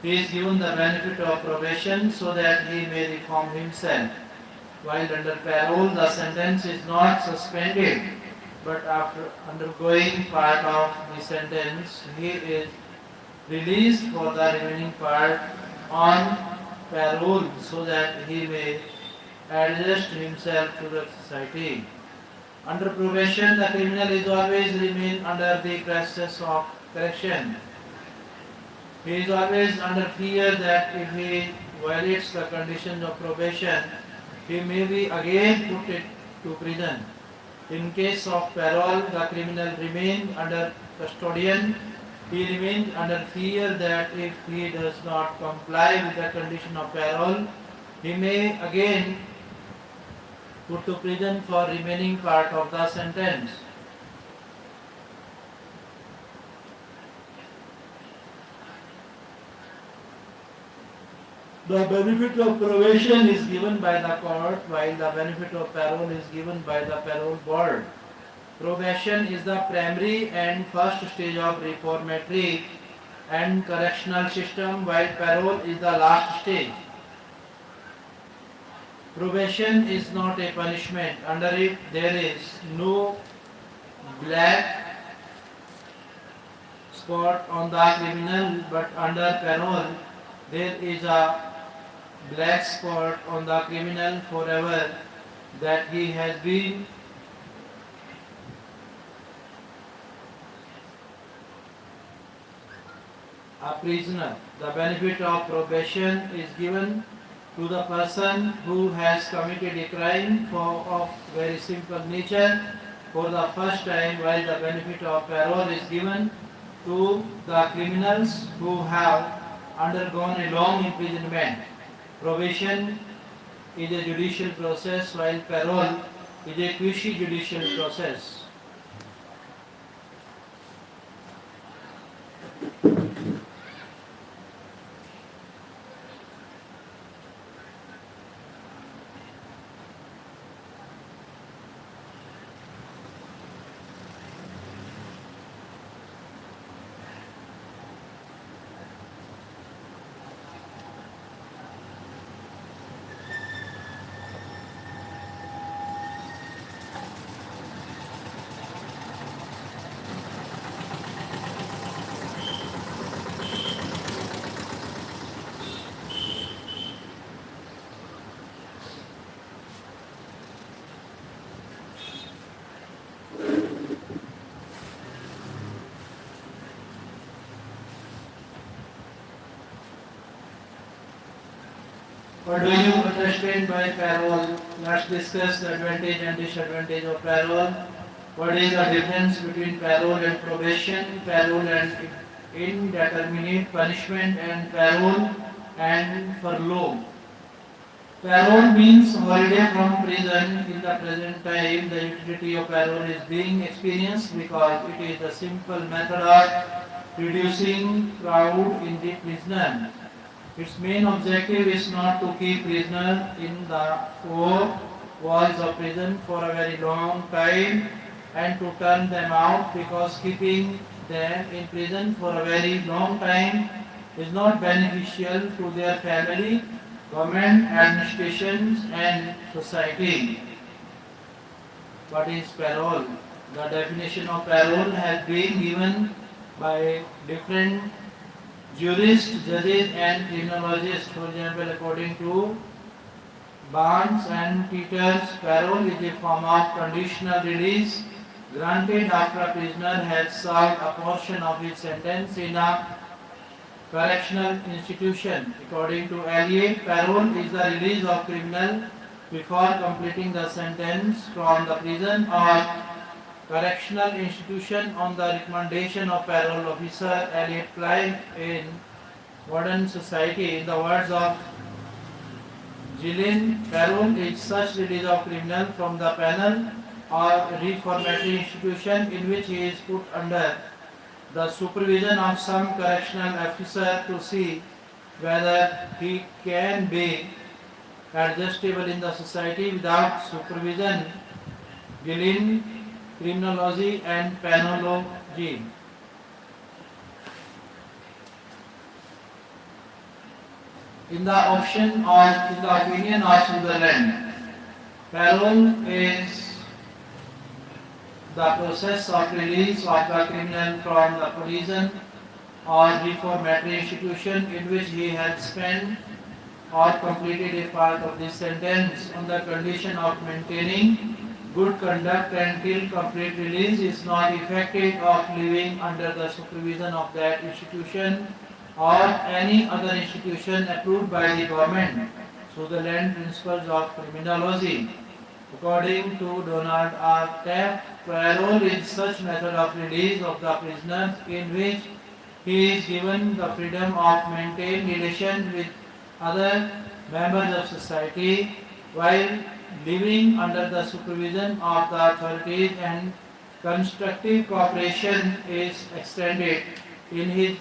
he is given the benefit of probation so that he may reform himself. While under parole, the sentence is not suspended, but after undergoing part of the sentence, he is released for the remaining part on parole so that he may adjust himself to the society. Under probation, the criminal is always remain under the process of correction. He is always under fear that if he violates the conditions of probation, he may be again put to prison. In case of parole, the criminal remains under custodian. He remains under fear that if he does not comply with the condition of parole, he may again put to prison for remaining part of the sentence. The benefit of probation is given by the court, while the benefit of parole is given by the parole board. Probation is the primary and first stage of reformatory and correctional system, while parole is the last stage. Probation is not a punishment. Under it, there is no black spot on the criminal, but under parole, there is a black spot on the criminal forever. that he has been a prisoner. The benefit of probation is given to the person who has committed a crime of very simple nature for the first time, while the benefit of parole is given to the criminals who have undergone a long imprisonment. Probation is a judicial process, while parole is a quasi-judicial process. What do you understand by parole? Let's discuss the advantage and disadvantage of parole. What is the difference between parole and probation, parole and indeterminate punishment, and parole and furlough? Parole means holiday from prison. In the present time, the utility of parole is being experienced because it is a simple method of reducing crowd in the prisoner. Its main objective is not to keep prisoners in the four walls of prison for a very long time and to turn them out, because keeping them in prison for a very long time is not beneficial to their family, government, administrations and society. What is parole? The definition of parole has been given by different jurists, judges and criminologists. For example, according to Barnes and Peters, parole is a form of conditional release granted after a prisoner has served a portion of his sentence in a correctional institution. According to Elliott, parole is the release of criminal before completing the sentence from the prison or correctional institution on the recommendation of parole officer. Elliott Clive in Modern Society, in the words of Gillen, parole is such release of criminal from the penal or reformatory institution in which he is put under the supervision of some correctional officer to see whether he can be adjustable in the society without supervision. Gillen, Criminology and Penology. In the opinion of Sutherland, parole is the process of release of the criminal from the prison or reformatory institution in which he has spent or completed a part of this sentence on the condition of maintaining good conduct until complete release is not effective of living under the supervision of that institution or any other institution approved by the government. Sutherland Principles of Criminology. According to Donald R. Taft, parole is such method of release of the prisoner in which he is given the freedom of maintain relations with other members of society while living under the supervision of the authorities, and constructive cooperation is extended. In his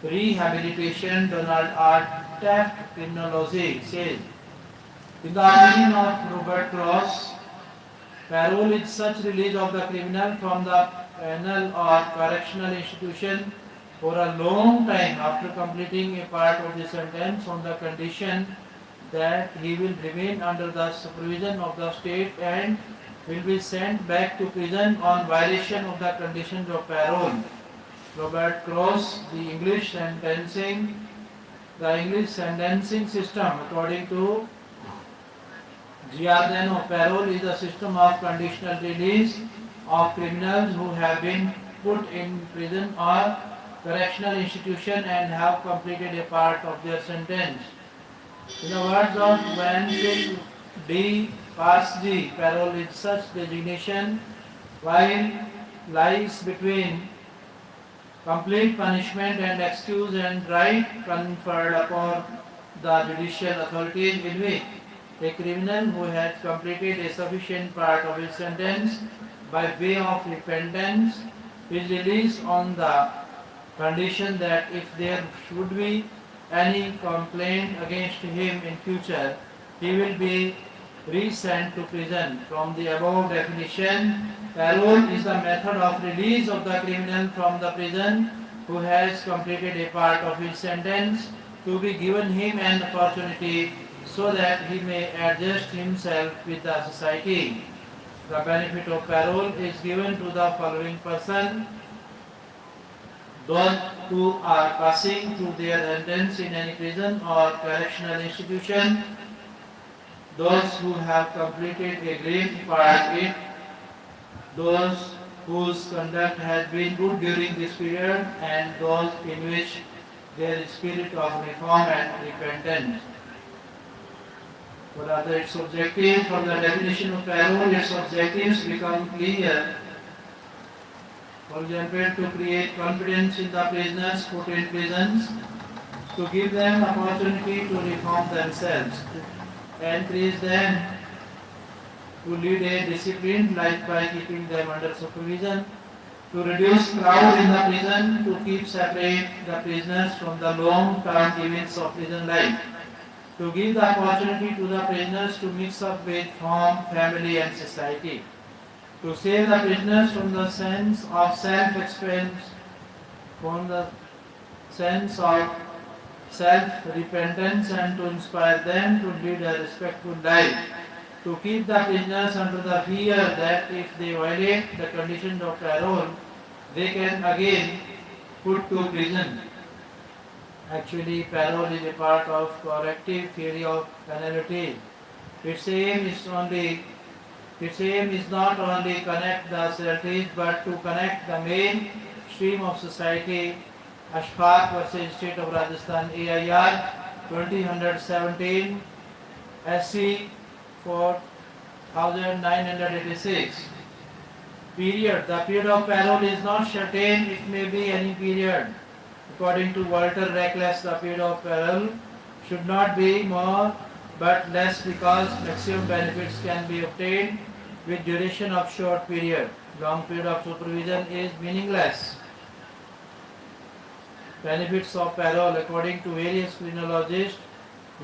rehabilitation, Donald R. Taft Criminology says, in the opinion of Robert Cross, parole is such release of the criminal from the penal or correctional institution for a long time after completing a part of the sentence on the condition that he will remain under the supervision of the state and will be sent back to prison on violation of the conditions of parole. Robert Cross, the English sentencing system, according to Giordano parole is a system of conditional release of criminals who have been put in prison or correctional institution and have completed a part of their sentence. In the words of Vansil D. Pasji, parole is such designation while lies between complete punishment and excuse and right conferred upon the judicial authorities in which a criminal who has completed a sufficient part of his sentence by way of repentance is released on the condition that if there should be any complaint against him in future, he will be resent to prison. From the above definition, parole is the method of release of the criminal from the prison who has completed a part of his sentence to be given him an opportunity so that he may adjust himself with the society. The benefit of parole is given to the following person: those who are passing through their sentence in any prison or correctional institution, those who have completed a great part in it, those whose conduct has been good during this period, and those in which there is spirit of reform and repentance. What are its objectives? From the definition of parole, its objectives become clear. For example, to create confidence in the prisoners put in prisons, to give them opportunity to reform themselves, to encourage them to lead a disciplined life by keeping them under supervision, to reduce crowd in the prison, to keep separate the prisoners from the long-term events of prison life, to give the opportunity to the prisoners to mix up with home, family and society, to save the prisoners from the sense of self-expense, from the sense of self-repentance, and to inspire them to lead a respectful life, to keep the prisoners under the fear that if they violate the conditions of parole, they can again put to prison. Actually, parole is a part of corrective theory of penalty. Its aim is not only connect the societies but to connect the main stream of society. Ashfaq versus State of Rajasthan AIR 2017 SC 4986. Period. The period of parole is not certain, it may be any period. According to Walter Reckless, the period of parole should not be more but less because maximum benefits can be obtained with duration of short period. Long period of supervision is meaningless. Benefits of parole. According to various criminologists,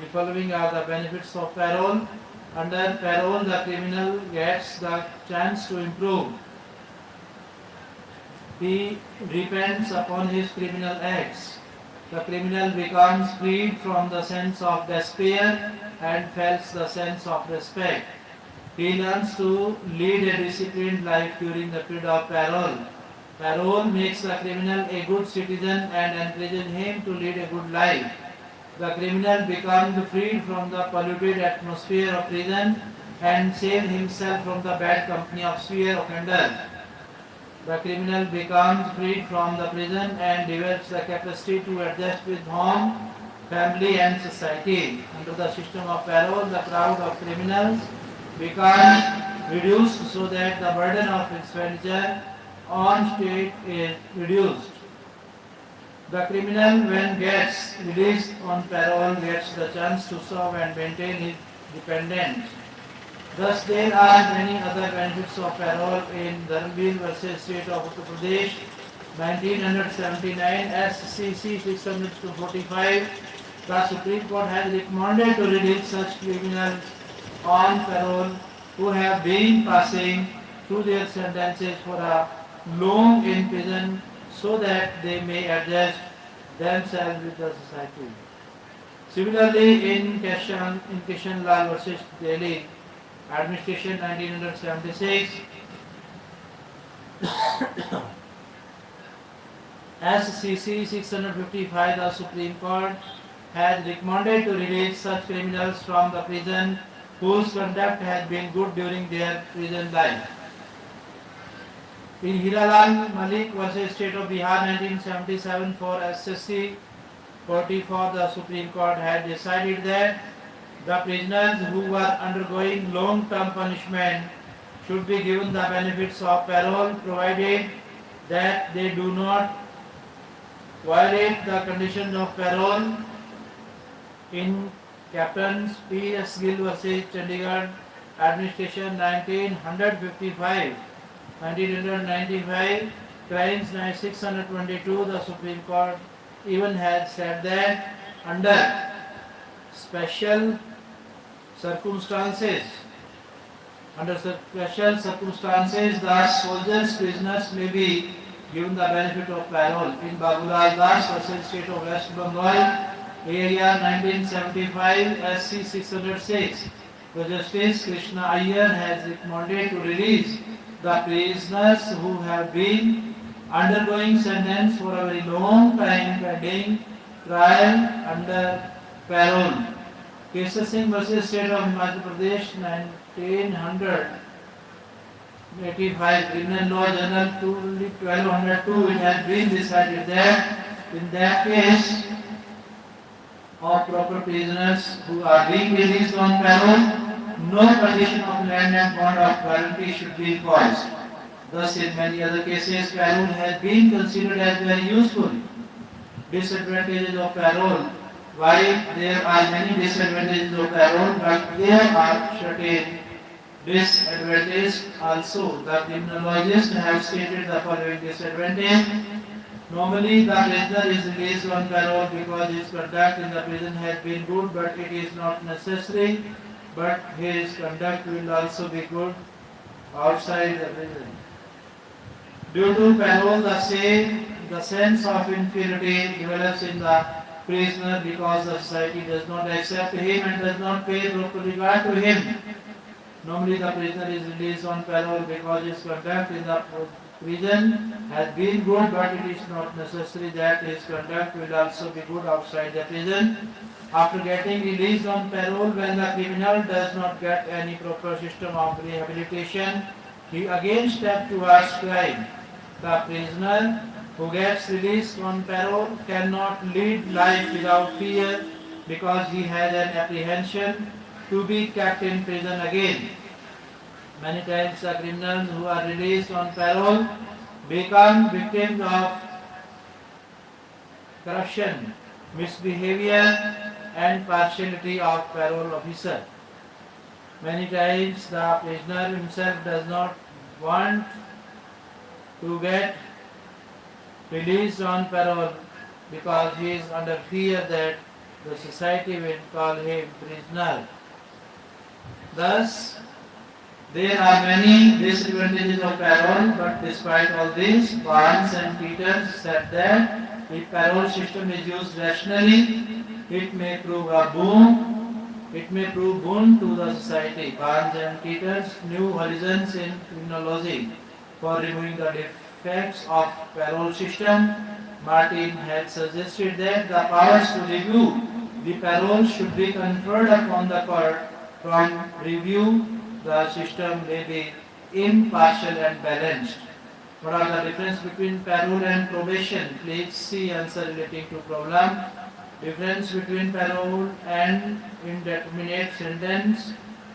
the following are the benefits of parole. Under parole, the criminal gets the chance to improve. He repents upon his criminal acts. The criminal becomes freed from the sense of despair and feels the sense of respect. He learns to lead a disciplined life during the period of parole. Parole makes the criminal a good citizen and encourages him to lead a good life. The criminal becomes freed from the polluted atmosphere of prison and saves himself from the bad company of severe offenders. The criminal becomes freed from the prison and develops the capacity to adjust with home, family and society. Under the system of parole, the crowd of criminals becomes reduced so that the burden of expenditure on state is reduced. The criminal, when gets released on parole, gets the chance to serve and maintain his dependents. Thus, there are many other benefits of parole in Dhanbir versus State of Uttar Pradesh, 1979, SCC 645. The Supreme Court has recommended to release such criminals on parole who have been passing through their sentences for a long in prison so that they may adjust themselves with the society. Similarly, in Kishan Lal versus Delhi, Administration 1976, SCC 655, the Supreme Court has recommended to release such criminals from the prison whose conduct has been good during their prison life. In Hiralal Malik versus State of Bihar 1977 for SSC 44, the Supreme Court had decided that the prisoners who were undergoing long-term punishment should be given the benefits of parole provided that they do not violate the conditions of parole. In Captains P. S. Gill versus Chandigarh Administration 1995, crimes 622, the Supreme Court even has said that under special circumstances, the soldiers' prisoners may be given the benefit of parole. In Babulal Das versus State of West Bengal, Area 1975, SC 606, the Justice Krishna Iyer has recommended to release the prisoners who have been undergoing sentence for a very long time pending trial under parole. Kesar Singh versus State of Himachal Pradesh 1985, Criminal Law Journal 1202, it has been decided that in that case of proper prisoners who are being released on parole, no condition of land and bond of guarantee should be imposed. Thus, in many other cases, parole has been considered as very useful. Disadvantages of parole. While there are many disadvantages of parole, but there are certain disadvantages also. The criminologists have stated the following disadvantage. Normally, the prisoner is released on parole because his conduct in the prison has been good, but it is not necessary. But his conduct will also be good outside the prison. Due to parole, the sense of inferiority develops in the prisoner because the society does not accept him and does not pay proper regard to him. Normally, the prisoner is released on parole because his conduct in the prison has been good, but it is not necessary that his conduct will also be good outside the prison. After getting released on parole, when the criminal does not get any proper system of rehabilitation, he again steps towards crime. The prisoner who gets released on parole cannot lead life without fear because he has an apprehension to be kept in prison again. Many times the criminals who are released on parole become victims of corruption, misbehavior and partiality of parole officer. Many times the prisoner himself does not want to get released on parole because he is under fear that the society will call him prisoner. Thus, there are many disadvantages of parole, but despite all this, Barnes and Peters said that if parole system is used rationally, it may prove a boon. It may prove boon to the society. Barnes and Peters' New Horizons in Criminology for removing the defects of parole system. Martin had suggested that the powers to review the parole should be conferred upon the court. From review, the system may be impartial and balanced. What are the difference between parole and probation? Please see answer relating to problem. Difference between parole and indeterminate sentence.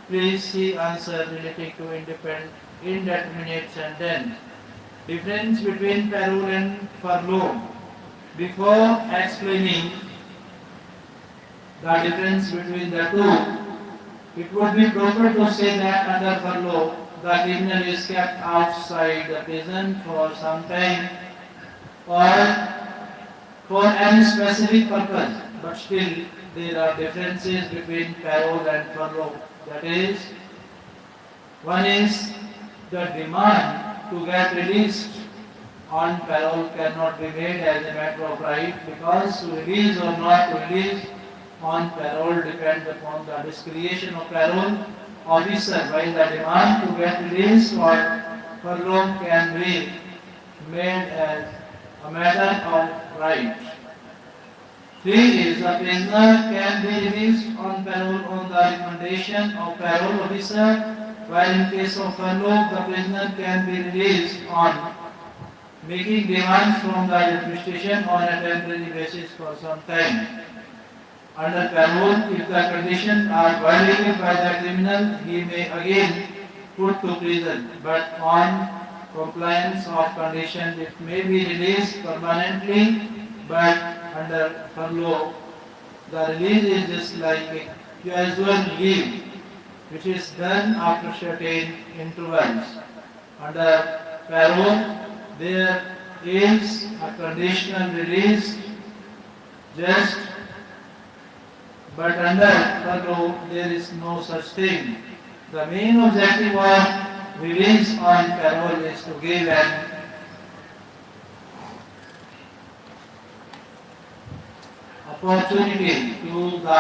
Please see answer relating to indeterminate sentence. Difference between parole and furlough. Before explaining the difference between the two, it would be proper to say that under furlough, the criminal is kept outside the prison for some time or for any specific purpose. But still, there are differences between parole and furlough. That is, one is the demand to get released on parole cannot be made as a matter of right because to release or not to release on parole depends upon the discretion of parole officer, while the demand to get released or furlough can be made as a matter of right. Three is the prisoner can be released on parole on the recommendation of parole officer, while in case of furlough, the prisoner can be released on making demands from the administration on a temporary basis for some time. Under parole, if the conditions are violated by the criminal, he may again put to prison, but on compliance of conditions, it may be released permanently, but under furlough, the release is just like a casual leave, which is done after certain intervals. Under parole, there is a conditional release, just but under furlough there is no such thing. The main objective of release on parole is to give an opportunity to the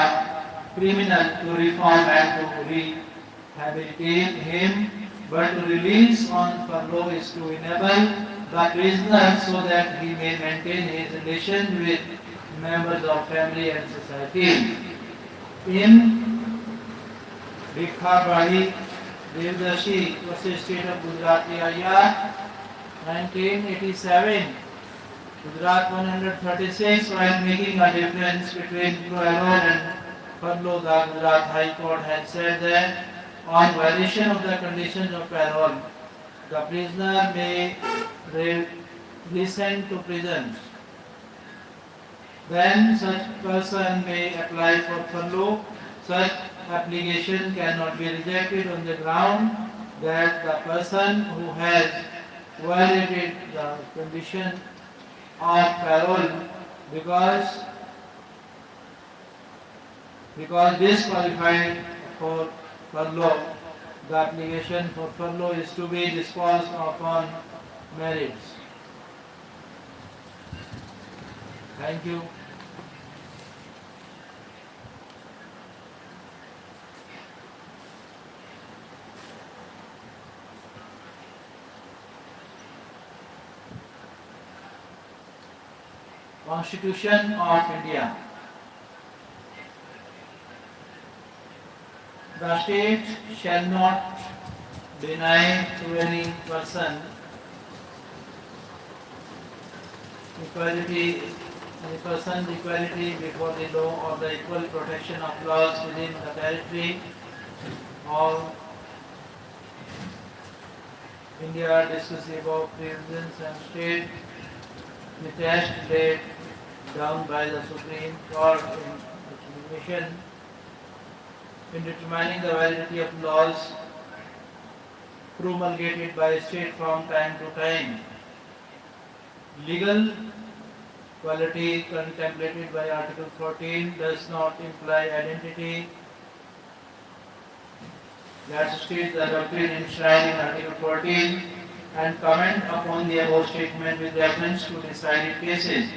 criminal to reform and to rehabilitate him, but to release on furlough is to enable the prisoner so that he may maintain his relation with members of family and society. In Bhikkhabadi Devdashi versus State of Gujarat EIR 1987, Gujarat 136, while making a difference between parole and furlough, the Gujarat High Court had said that on violation of the conditions of parole, the prisoner may be sent to prison. Then such person may apply for furlough. Such application cannot be rejected on the ground that the person who has violated the condition of parole because disqualified for furlough. The application for furlough is to be disposed of on merits. Thank you. Constitution of India. The state shall not deny to any person equality before the law or the equal protection of laws within the territory of India discussing about presidents and state, the test laid down by the Supreme Court in determination in determining the validity of laws promulgated by state from time to time. Legal quality contemplated by Article 14 does not imply identity. That states the doctrine enshrined in Article 14 and comment upon the above statement with reference to decided cases.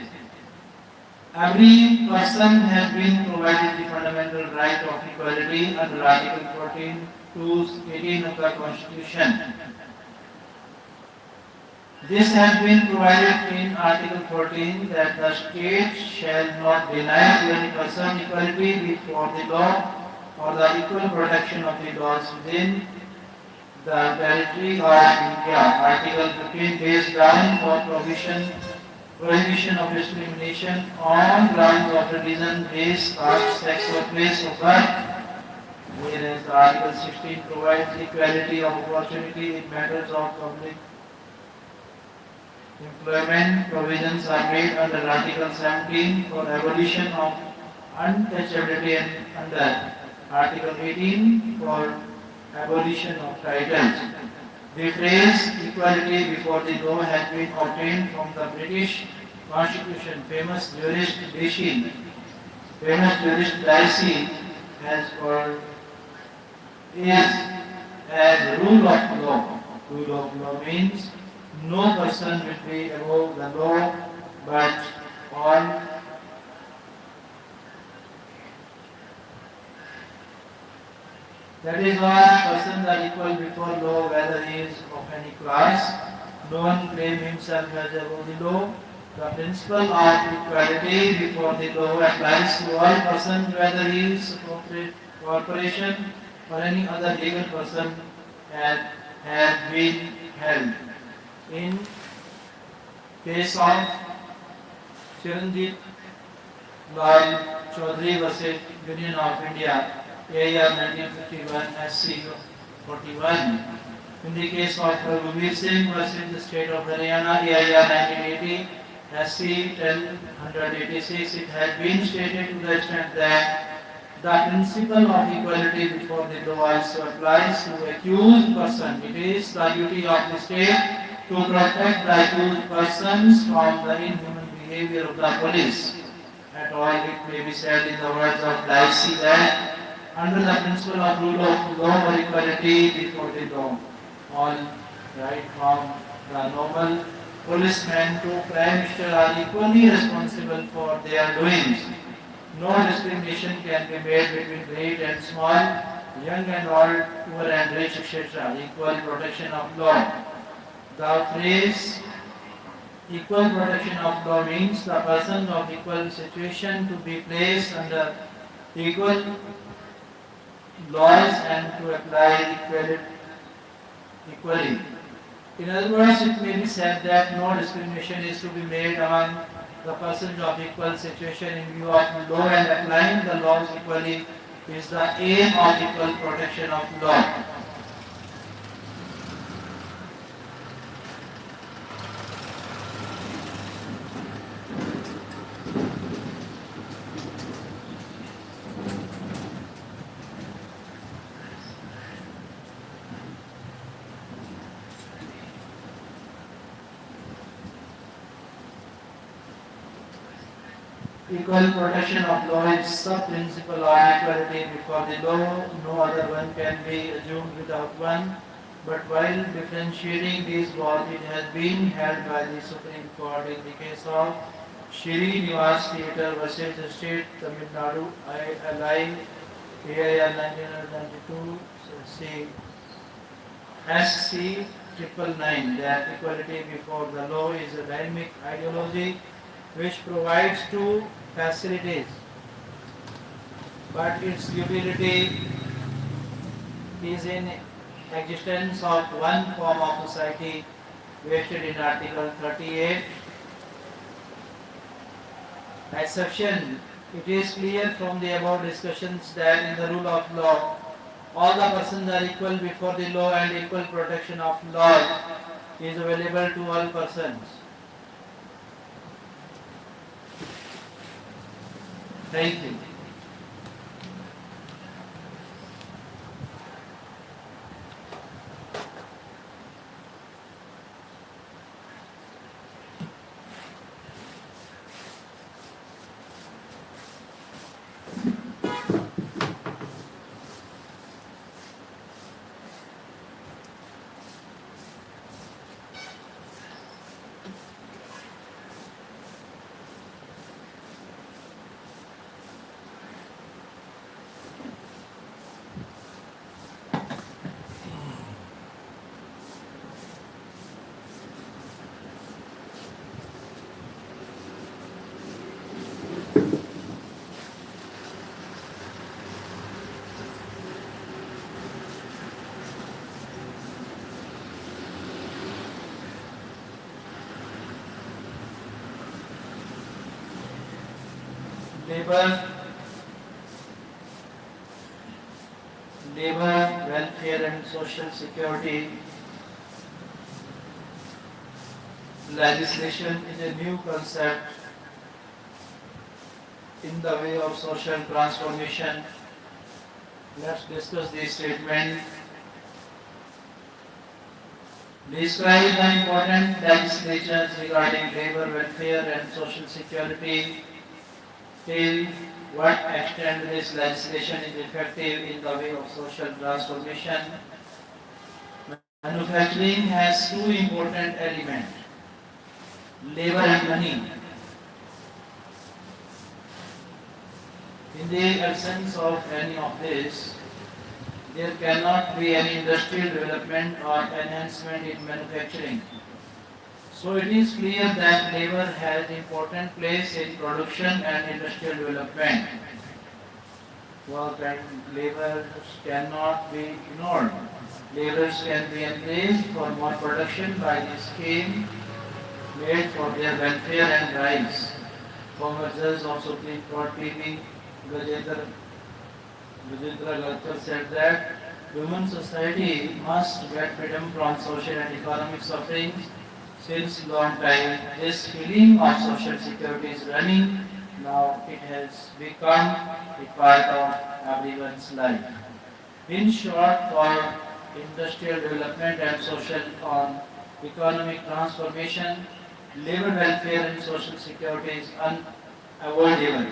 Every person has been provided the fundamental right of equality under Article 14 to 18 of the Constitution. This has been provided in Article 14 that the state shall not deny to any person equality before the law or the equal protection of the laws within the territory of India. Article 15 lays down for prohibition of discrimination on grounds of religion, race, caste, sex or place of birth, whereas Article 16 provides equality of opportunity in matters of public employment. Provisions are made under Article 17 for abolition of untouchability and under Article 18 for abolition of titles. The phrase equality before the law has been obtained from the British Constitution. Famous jurist Dicey has called is as rule of law. Rule of law means no person will be above the law, but all that is, all persons are equal before law, whether he is of any class. No one claim himself as above the law. The principle of equality before the law applies to all persons whether he is a corporation or any other legal person had, had been held. In case of Chiranjeev Lal Chaudhary versus Union of India, AR 1951 SC 41. In the case of Raghuveer Singh versus the state of Haryana, AIR 1980, SC 1086, it has been stated to the extent that the principle of equality before the law also applies to accused person. It is the duty of the state to protect the accused persons from the inhuman behavior of the police. At all, it may be said in the words of Dicey that under the principle of rule of law or equality before the law, all right from the normal policemen to prime minister are equally responsible for their doings. No discrimination can be made between great and small, young and old, poor and rich, etc. Equal protection of law. The phrase equal protection of law means the persons of equal situation to be placed under equal laws and to apply equally. In other words, it may be said that no discrimination is to be made among the persons of equal situation in view of law, and applying the laws equally is the aim of equal protection of law. Equal protection of law is sub-principle of equality before the law. No other one can be assumed without one. But while differentiating these laws, it has been held by the Supreme Court in the case of Shri Nivas Theatre versus the State Tamil Nadu ILI AIR 1992 C SC 999 that equality before the law is a dynamic ideology which provides two facilities, but its utility is in existence of one form of society vested in Article 38. Exception, it is clear from the above discussions that in the rule of law, all the persons are equal before the law and equal protection of law is available to all persons. Thank you. Labor, welfare and social security legislation is a new concept in the way of social transformation. Let's discuss this statement. Describe the important legislations regarding labor, welfare and social security. Till what extent this legislation is effective in the way of social transformation. Manufacturing has two important elements, labor and money. In the absence of any of this, there cannot be any industrial development or enhancement in manufacturing. So it is clear that labor has important place in production and industrial development. Work and labor cannot be ignored. Laborers can be encouraged for more production by the scheme made for their welfare and rights. Former judge of Supreme Court P.B. Gajendra Gajendra said that human society must get freedom from social and economic sufferings since long time. This feeling of social security is running. Now it has become a part of everyone's life. In short, for industrial development and social on economic transformation, labor welfare and social security is unavoidable.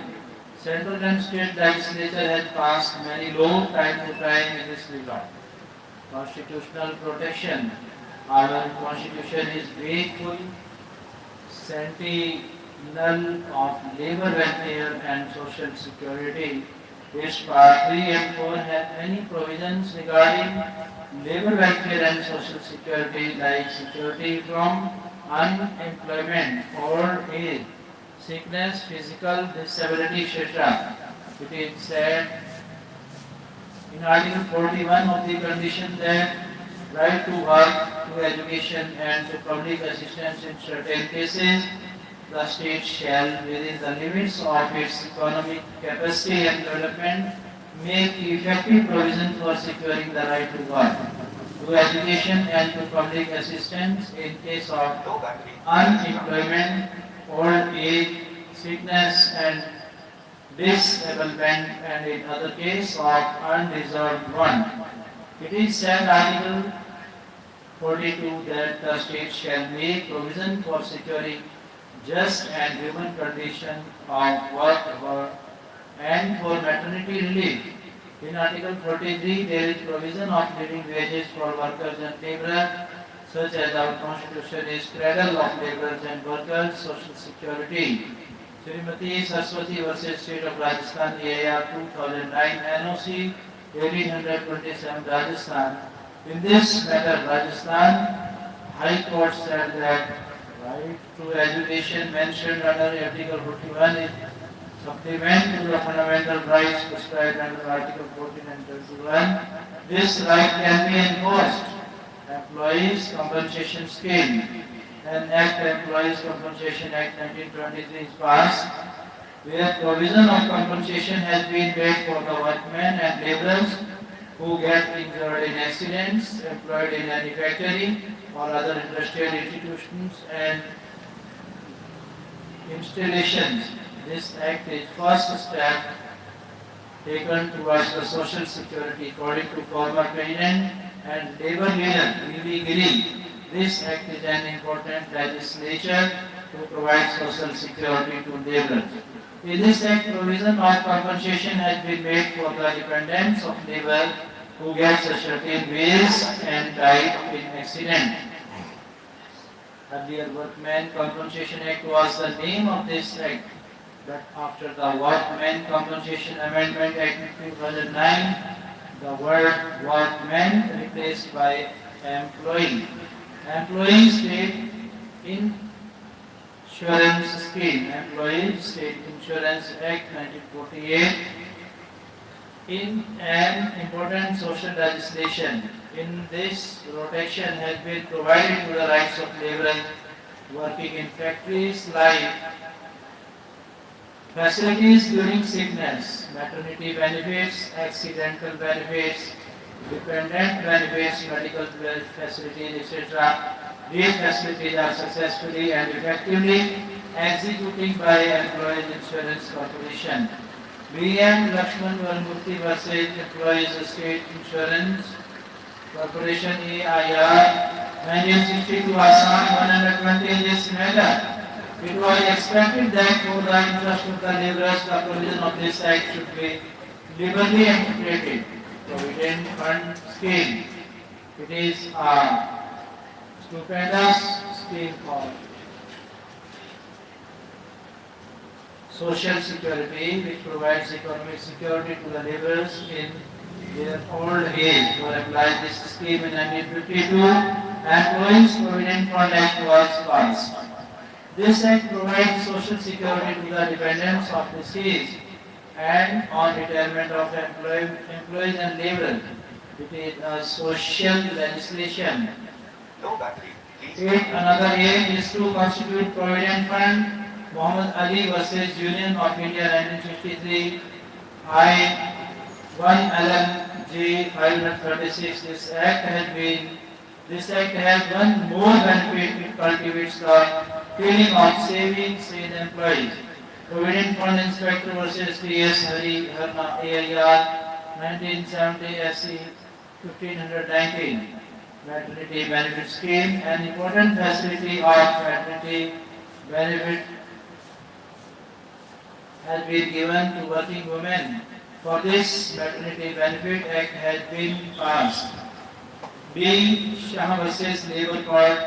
Central and state legislature has passed many laws time to time in this regard. Constitutional protection. Our constitution is faithful, sentinel of labor welfare and social security. Its part 3 and 4 have many provisions regarding labor welfare and social security like security from unemployment or age, sickness, physical disability, etc. It is said in Article 41 of the condition that right to work, to education and to public assistance in certain cases, the state shall, within the limits of its economic capacity and development, make effective provision for securing the right to work, to education and to public assistance in case of unemployment, old age, sickness and disablement and in other case of undeserved one. It is said Article 42 that the state shall make provision for securing just and human condition of work and for maternity relief. In Article 43 there is provision of living wages for workers and laborers, such as our constitution is cradle of laborers and workers, social security. Srimati Saraswati versus State of Rajasthan, AIR 2009, NOC 1827, Rajasthan. In this matter, Rajasthan High Court said that right to education mentioned under Article 41 is supplement to the fundamental rights prescribed under Article 14 and 21. This right can be enforced. Employees Compensation Scheme. An Act, Employees Compensation Act 1923 is passed, where provision of compensation has been made for the workmen and laborers who get injured in accidents, employed in manufacturing or other industrial institutions and installations. This act is first step taken towards the social security according to former President and labor leader V.V. Giri. This act is an important legislation to provide social security to laborers. In this act, provision of compensation has been made for the dependents of labor who gets a certain wage and died in accident. Earlier Workmen Compensation Act was the name of this act, but after the Workmen Compensation Amendment Act 2009, the word workmen replaced by employee. Employee State Insurance Scheme, Employee State Insurance Act 1948, in an important social legislation. In this, protection has been provided to the rights of laborers working in factories like facilities during sickness, maternity benefits, accidental benefits, dependent benefits, medical facilities, etc. These facilities are successfully and effectively executed by Employees Insurance Corporation. B.M. Lakshman Varmurthy versus Employees State Insurance Corporation AIR 1962 Assam 120 in this matter. It was expected that for the interest of the laborers, the provision of this act should be liberally interpreted. Provident Fund Scheme. It is a stupendous scheme for social security which provides economic security to the laborers in their old age were applied this scheme in 1952 Employees Provident Fund Act was passed. This act provides social security to the dependents of deceased and on retirement of employees and laborers. It is a social legislation. Another aim is to constitute Provident Fund. Muhammad Ali versus Union of India 1963. I 1 LMG 536. This act has one more benefit. It cultivates the feeling of savings in employees. Provident Fund Inspector versus T.S. Hari Harna AIR 1970 SC 1519. Maternity benefit scheme. An important facility of maternity benefit has been given to working women. For this, Maternity Benefit Act has been passed. B. Shah versus Labour Court,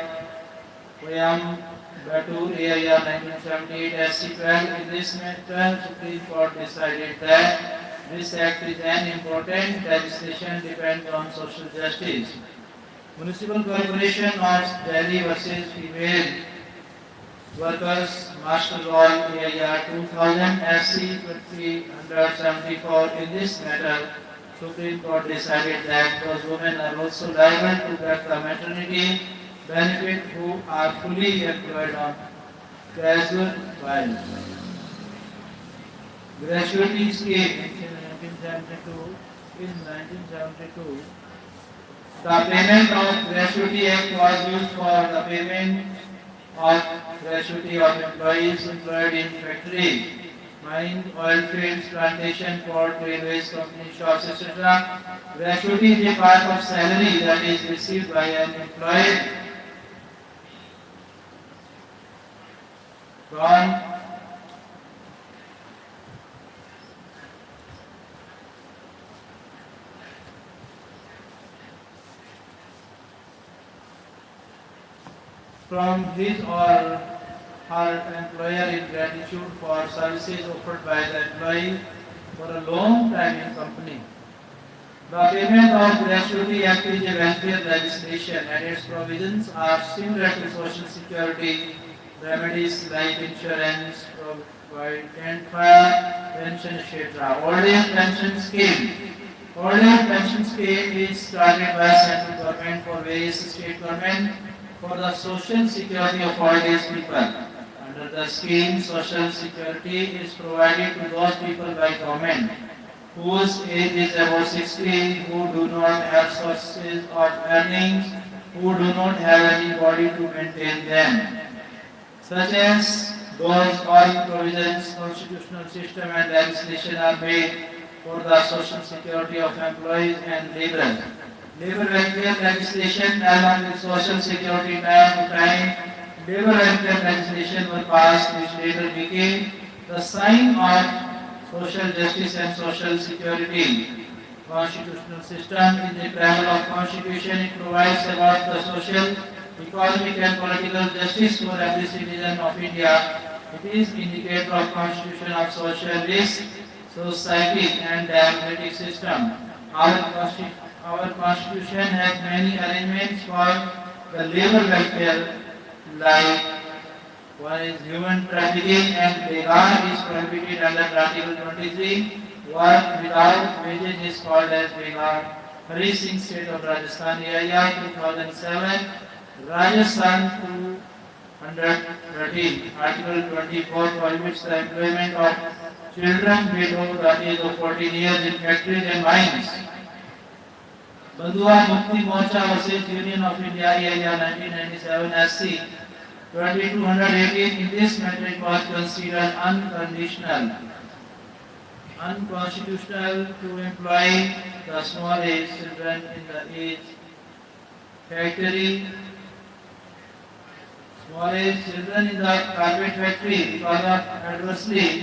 Koyam Batur AIR 1978 SC 12. In this matter, Supreme Court decided that this act is an important legislation depends on social justice. Municipal Corporation of Delhi versus Female Workers Master Law AIR 2000 SC 374. In this matter, Supreme Court decided that those women are also liable to get the maternity benefit who are fully employed on casual while. Gratuity scheme in 1972. The payment of gratuity act was used for the payment of gratuity of employees employed in factory, mine, oil fields, plantation, port, railways, company, shops, etc. Gratuity is a part of salary that is received by an employee from his or her employer in gratitude for services offered by the employee for a long time in company. The payment of gratuity act is a welfare legislation and its provisions are similar to social security remedies like insurance, provident fire, pension, etc. Old age pension scheme. Old age pension scheme is started by central government for various state government for the social security of old age people. Under the scheme, social security is provided to those people by government whose age is above 60, who do not have sources of earnings, who do not have anybody to maintain them, such as those all provisions, constitutional system and legislation are made for the social security of employees and laborers. Labor welfare legislation along with social security time to time, labor welfare legislation were passed which later became the sign of social justice and social security. Constitutional system in the preamble of constitution it provides about the social, economic and political justice for every citizen of India. It is indicator of constitution of socialist society and democratic system. Our constitution has many arrangements for the labor welfare like one is human trafficking and begar is prohibited under Article 23. Work without wages is called as begar. Hari Singh State of Rajasthan area 2007. Rajasthan 213. Article 24 prohibits the employment of children below the age of 14 years in factories and mines. Bandua Mukti Morcha versus Union of India area 1997 SC 2218. In this matter it was considered unconstitutional to employ the small age children in the age factory, small age children in the carpet factory because of adversely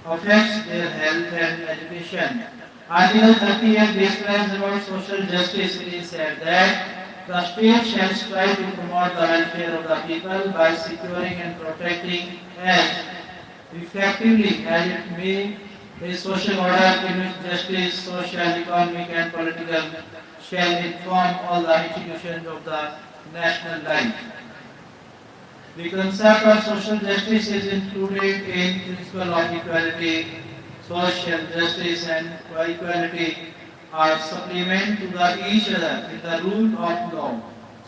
affects their health and education. Article 38 describes about social justice. It is said that the state shall strive to promote the welfare of the people by securing and protecting as effectively as it may A social order in which justice, social, economic and political shall inform all the institutions of the national life. The concept of social justice is included in principle of equality. Social justice and equality are supplement to each other in the rule of law.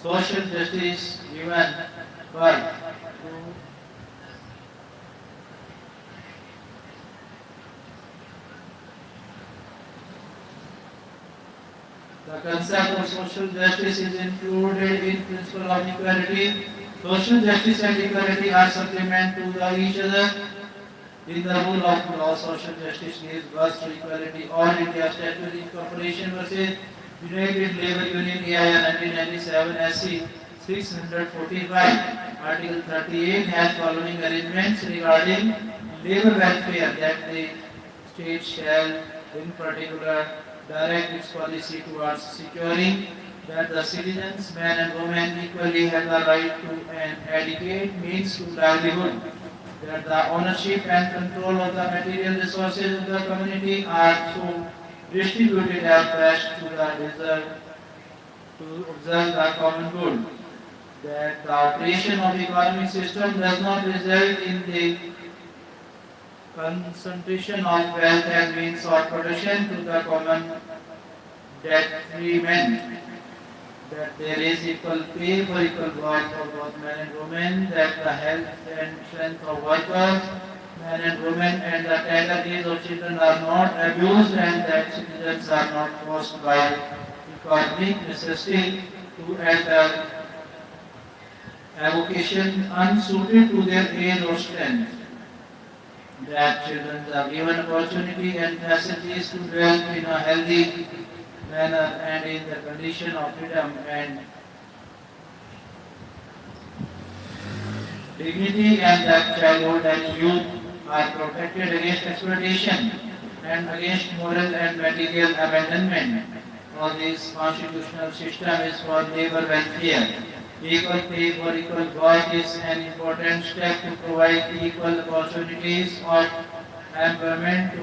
Social justice given birth to the concept of social justice is included in principle of equality. Social justice and equality are supplement to each other. In the rule of law, social justice gives birth to equality. All India Statutory Corporation versus United Labour Union AIR 1997 SC 645. Article 38 has following arrangements regarding labour welfare that the state shall in particular direct its policy towards securing that the citizens, men and women, equally have the right to an adequate means to livelihood, that the ownership and control of the material resources of the community are so distributed as best to observe the common good, that the operation of the economic system does not result in the concentration of wealth and means of production to the common detriment, that there is equal pay for equal work for both men and women, that the health and strength of workers, men and women, and the tender age of children are not abused, and that citizens are not forced by economic necessity to enter a vocation unsuited to their age or strength, that children are given opportunity and facilities to develop in a healthy manner and in the condition of freedom and dignity, and that childhood and youth are protected against exploitation and against moral and material abandonment. All this constitutional system is for labor welfare. Equal pay for equal work is an important step to provide equal opportunities of employment to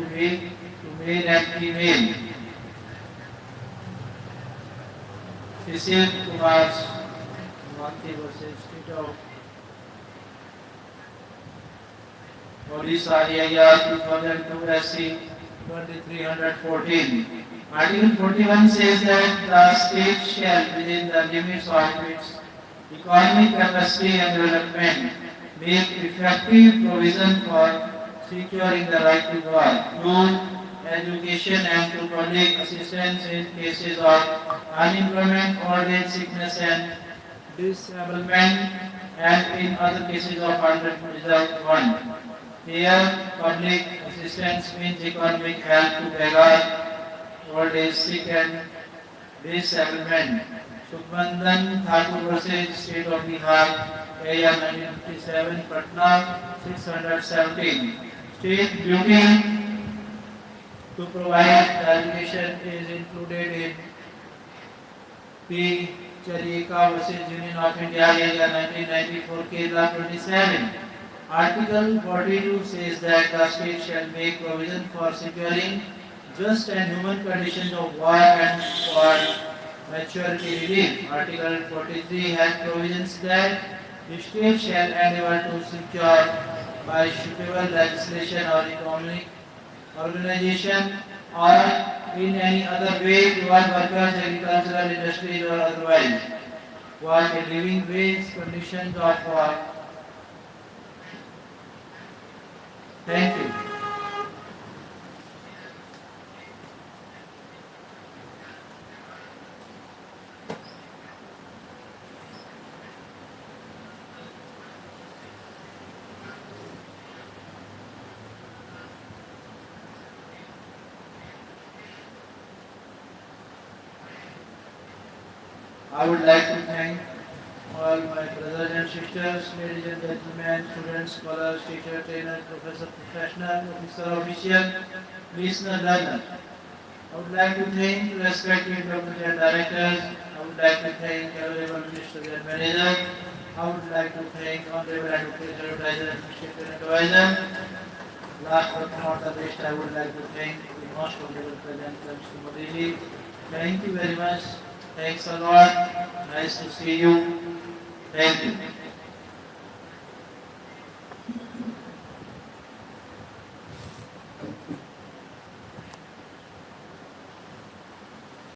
male and female. Cecil Kumar's Monty versus State of Odisha AIR 2002 SC 2314. Article 41 says that the state shall, within the limits of its economic capacity and development, make effective provision for securing the right to work, to education and to public assistance in cases of unemployment, old age, sickness and disablement, and in other cases of unreserved want. Here, public assistance means economic help to beggar, old age, sick and disablement. Sukhmandan Thakur versus State of Bihar, AR 1957, Patna 617. State duty to provide education is included in P. Charika versus Union of India, AR 1994, Kerala 27. Article 42 says that the state shall make provision for securing just and human conditions of work and for maturity relief. Article 43 has provisions that the state shall endeavor to secure by suitable legislation or economic organization or in any other way to all workers, agricultural industries or otherwise, work in living wage conditions of work. Thank you. I would like to thank all my brothers and sisters, ladies and gentlemen, students, scholars, teachers, trainers, professors, professional, officer, official, listener, learner. I would like to thank respected doctors and directors. I would like to thank honorable ministers and managers. I would like to thank honorable education advisor and student advisor. Last but not the least, I would like to thank the most honorable presenter, Mr. Modi. Thank you very much. Thanks a lot. Nice to see you. Thank you.